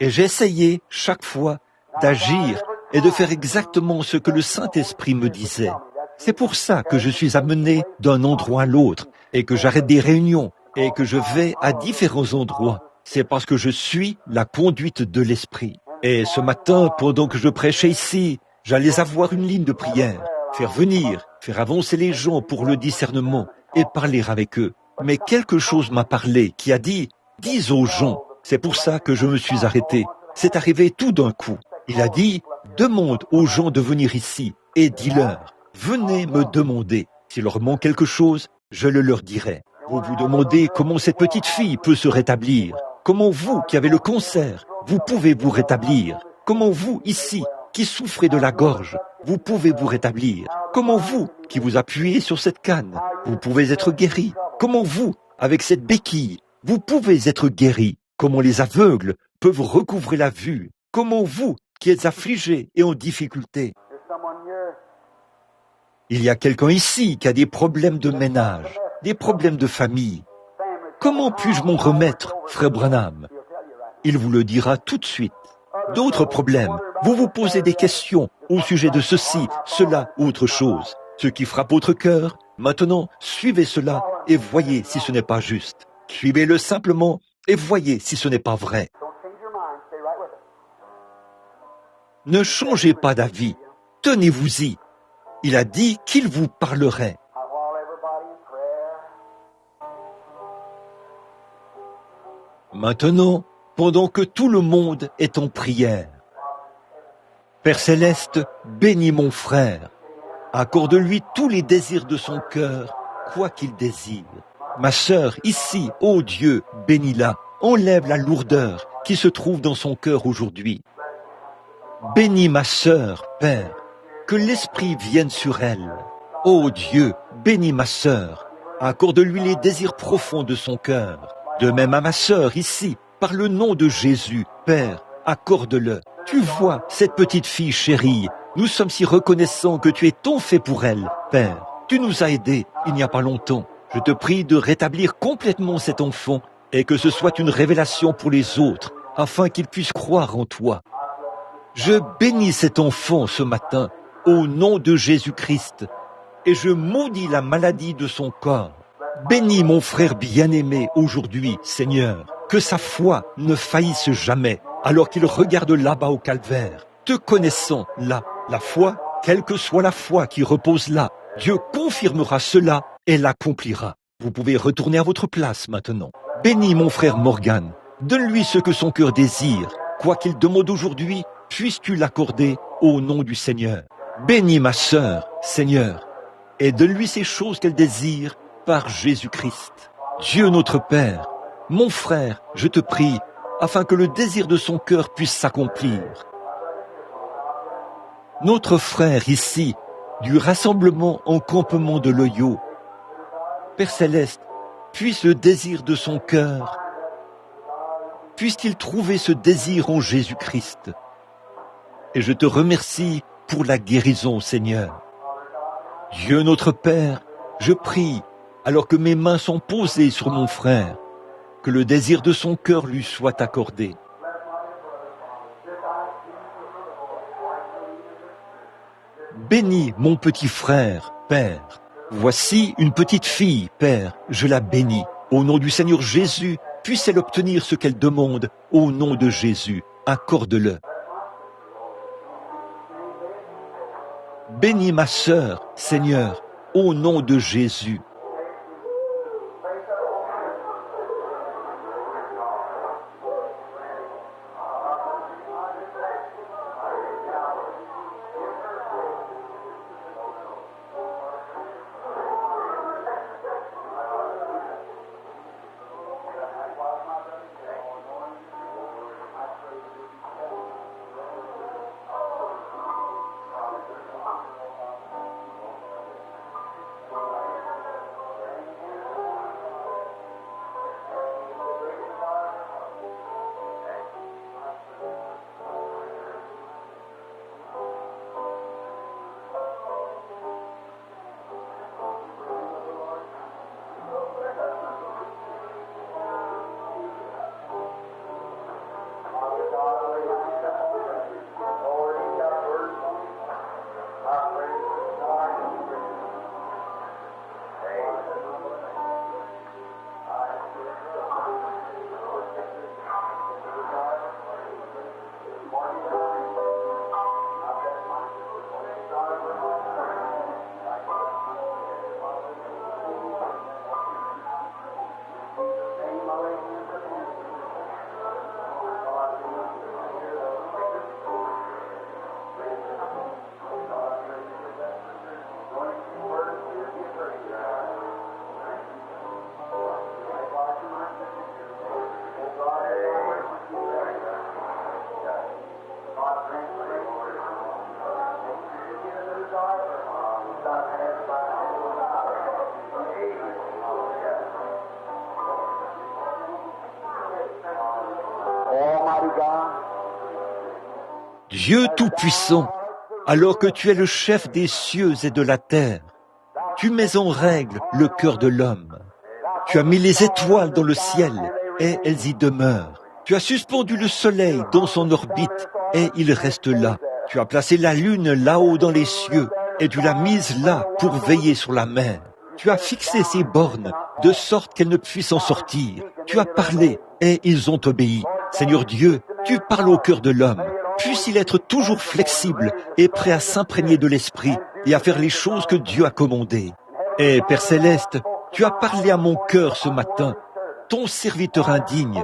Et j'ai essayé chaque fois d'agir et de faire exactement ce que le Saint-Esprit me disait. C'est pour ça que je suis amené d'un endroit à l'autre et que j'arrête des réunions et que je vais à différents endroits. C'est parce que je suis la conduite de l'Esprit. Et ce matin, pendant que je prêchais ici, j'allais avoir une ligne de prière, faire venir, faire avancer les gens pour le discernement et parler avec eux. Mais quelque chose m'a parlé qui a dit « Dis aux gens ». C'est pour ça que je me suis arrêté. C'est arrivé tout d'un coup. Il a dit « Demande aux gens de venir ici et dis-leur, venez me demander. S'il leur manque quelque chose, je le leur dirai. » Vous vous demandez comment cette petite fille peut se rétablir. Comment vous, qui avez le cancer, vous pouvez vous rétablir? Comment vous, ici, qui souffrez de la gorge, vous pouvez vous rétablir? Comment vous, qui vous appuyez sur cette canne, vous pouvez être guéri? Comment vous, avec cette béquille, vous pouvez être guéri? Comment les aveugles peuvent recouvrer la vue? Comment vous, qui êtes affligés et en difficulté? Il y a quelqu'un ici qui a des problèmes de ménage, des problèmes de famille. Comment puis-je m'en remettre, frère Branham? Il vous le dira tout de suite. D'autres problèmes, vous vous posez des questions au sujet de ceci, cela ou autre chose. Ce qui frappe votre cœur, maintenant, suivez cela et voyez si ce n'est pas juste. Suivez-le simplement et voyez si ce n'est pas vrai. Ne changez pas d'avis, tenez-vous-y. Il a dit qu'il vous parlerait. Maintenant, pendant que tout le monde est en prière, Père Céleste, bénis mon frère. Accorde-lui tous les désirs de son cœur, quoi qu'il désire. Ma sœur, ici, ô Dieu, bénis-la. Enlève la lourdeur qui se trouve dans son cœur aujourd'hui. Bénis ma sœur, Père, que l'Esprit vienne sur elle. Ô Dieu, bénis ma sœur, Accorde-lui les désirs profonds de son cœur. De même à ma sœur ici, par le nom de Jésus, Père, accorde-le. Tu vois, cette petite fille chérie, nous sommes si reconnaissants que tu es ton fait pour elle, Père. Tu nous as aidés il n'y a pas longtemps. Je te prie de rétablir complètement cet enfant et que ce soit une révélation pour les autres, afin qu'ils puissent croire en toi. Je bénis cet enfant ce matin, au nom de Jésus-Christ, et je maudis la maladie de son corps. Bénis mon frère bien-aimé aujourd'hui, Seigneur, que sa foi ne faillisse jamais, alors qu'il regarde là-bas au calvaire. Te connaissant là, la foi, quelle que soit la foi qui repose là, Dieu confirmera cela et l'accomplira. Vous pouvez retourner à votre place maintenant. Bénis mon frère Morgan, donne-lui ce que son cœur désire. Quoi qu'il demande aujourd'hui, puisses-tu l'accorder au nom du Seigneur. Bénis ma sœur, Seigneur, et donne-lui ces choses qu'elle désire par Jésus-Christ. Dieu notre Père, mon frère, je te prie, afin que le désir de son cœur puisse s'accomplir. Notre frère ici, du rassemblement en campement de l'Oyo, Père Céleste, puisse le désir de son cœur, puisse-t-il trouver ce désir en Jésus-Christ. Et je te remercie pour la guérison, Seigneur. Dieu notre Père, je prie, alors que mes mains sont posées sur mon frère, que le désir de son cœur lui soit accordé. Bénis mon petit frère, Père. Voici une petite fille, Père, je la bénis. Au nom du Seigneur Jésus, puisse-elle obtenir ce qu'elle demande. Au nom de Jésus, accorde-le. Bénis ma sœur, Seigneur, au nom de Jésus. Dieu Tout-Puissant, alors que tu es le chef des cieux et de la terre, tu mets en règle le cœur de l'homme. Tu as mis les étoiles dans le ciel et elles y demeurent. Tu as suspendu le soleil dans son orbite et il reste là. Tu as placé la lune là-haut dans les cieux et tu l'as mise là pour veiller sur la mer. Tu as fixé ses bornes de sorte qu'elles ne puissent en sortir. Tu as parlé et ils ont obéi. Seigneur Dieu, tu parles au cœur de l'homme. Puisse-il être toujours flexible et prêt à s'imprégner de l'esprit et à faire les choses que Dieu a commandées. Et Père Céleste, tu as parlé à mon cœur ce matin, ton serviteur indigne,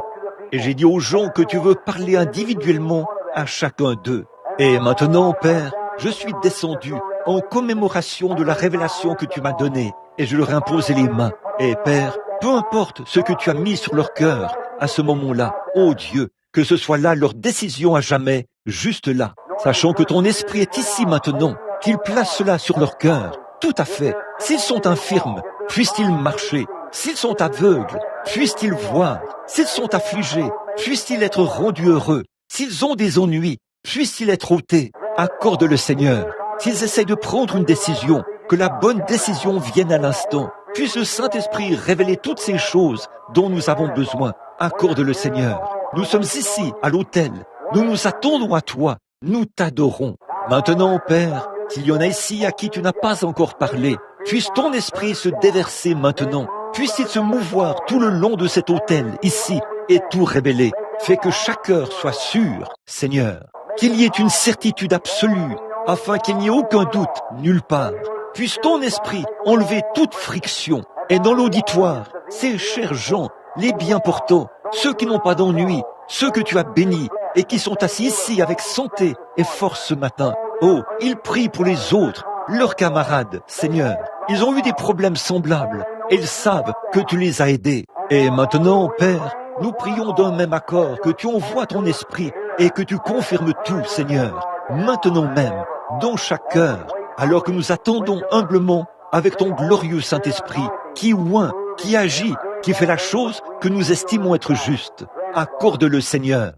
et j'ai dit aux gens que tu veux parler individuellement à chacun d'eux. Et maintenant, Père, je suis descendu en commémoration de la révélation que tu m'as donnée, et je leur ai imposé les mains. Et Père, peu importe ce que tu as mis sur leur cœur à ce moment-là, ô Dieu, que ce soit là leur décision à jamais, juste là, sachant que ton esprit est ici maintenant, qu'il place cela sur leur cœur. Tout à fait. S'ils sont infirmes, puissent-ils marcher. S'ils sont aveugles, puissent-ils voir. S'ils sont affligés, puissent-ils être rendus heureux. S'ils ont des ennuis, puissent-ils être ôtés. Accorde-le, Seigneur. S'ils essayent de prendre une décision, que la bonne décision vienne à l'instant. Puisse le Saint-Esprit révéler toutes ces choses dont nous avons besoin. Accorde-le, Seigneur. Nous sommes ici, à l'autel. Nous nous attendons à toi. Nous t'adorons. Maintenant, Père, s'il y en a ici à qui tu n'as pas encore parlé, puisse ton esprit se déverser maintenant. Puisse-t-il se mouvoir tout le long de cet autel, ici, et tout révéler. Fais que chaque cœur soit sûr, Seigneur. Qu'il y ait une certitude absolue, afin qu'il n'y ait aucun doute nulle part. Puisse ton esprit enlever toute friction. Et dans l'auditoire, ces chers gens, les bien portants, ceux qui n'ont pas d'ennui, ceux que tu as bénis et qui sont assis ici avec santé et force ce matin. Oh, ils prient pour les autres, leurs camarades, Seigneur. Ils ont eu des problèmes semblables et ils savent que tu les as aidés. Et maintenant, Père, nous prions d'un même accord que tu envoies ton esprit et que tu confirmes tout, Seigneur, maintenant même, dans chaque cœur, alors que nous attendons humblement avec ton glorieux Saint-Esprit, qui oint, qui agit, qui fait la chose que nous estimons être juste. Accorde-le, Seigneur.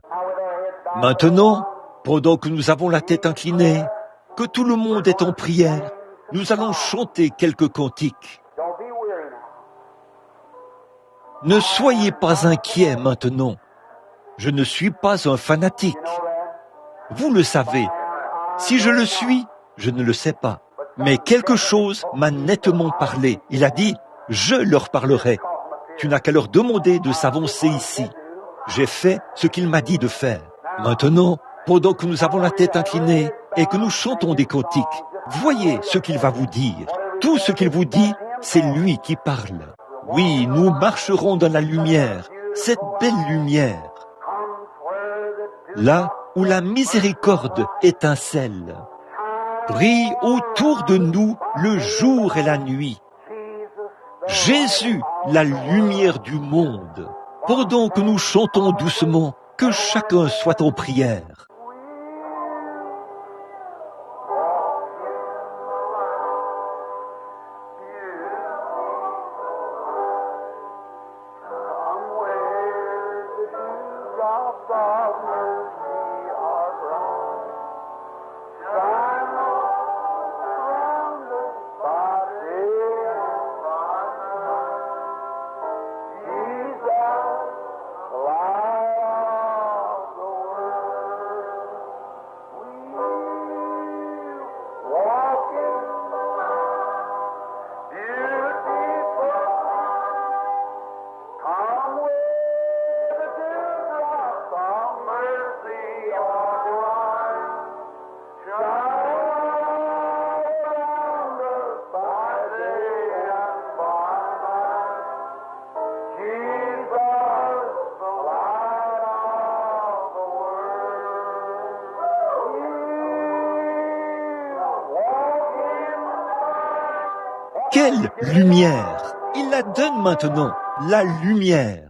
Maintenant, pendant que nous avons la tête inclinée, que tout le monde est en prière, nous allons chanter quelques cantiques. Ne soyez pas inquiets maintenant. Je ne suis pas un fanatique. Vous le savez. Si je le suis, je ne le sais pas. Mais quelque chose m'a nettement parlé. Il a dit, je leur parlerai. Tu n'as qu'à leur demander de s'avancer ici. J'ai fait ce qu'il m'a dit de faire. Maintenant, pendant que nous avons la tête inclinée et que nous chantons des cantiques, voyez ce qu'il va vous dire. Tout ce qu'il vous dit, c'est lui qui parle. Oui, nous marcherons dans la lumière, cette belle lumière. Là où la miséricorde étincelle. Brille autour de nous le jour et la nuit. Jésus, la lumière du monde. Pendant que nous chantons doucement, que chacun soit en prière. Quelle lumière! Il la donne maintenant, la lumière.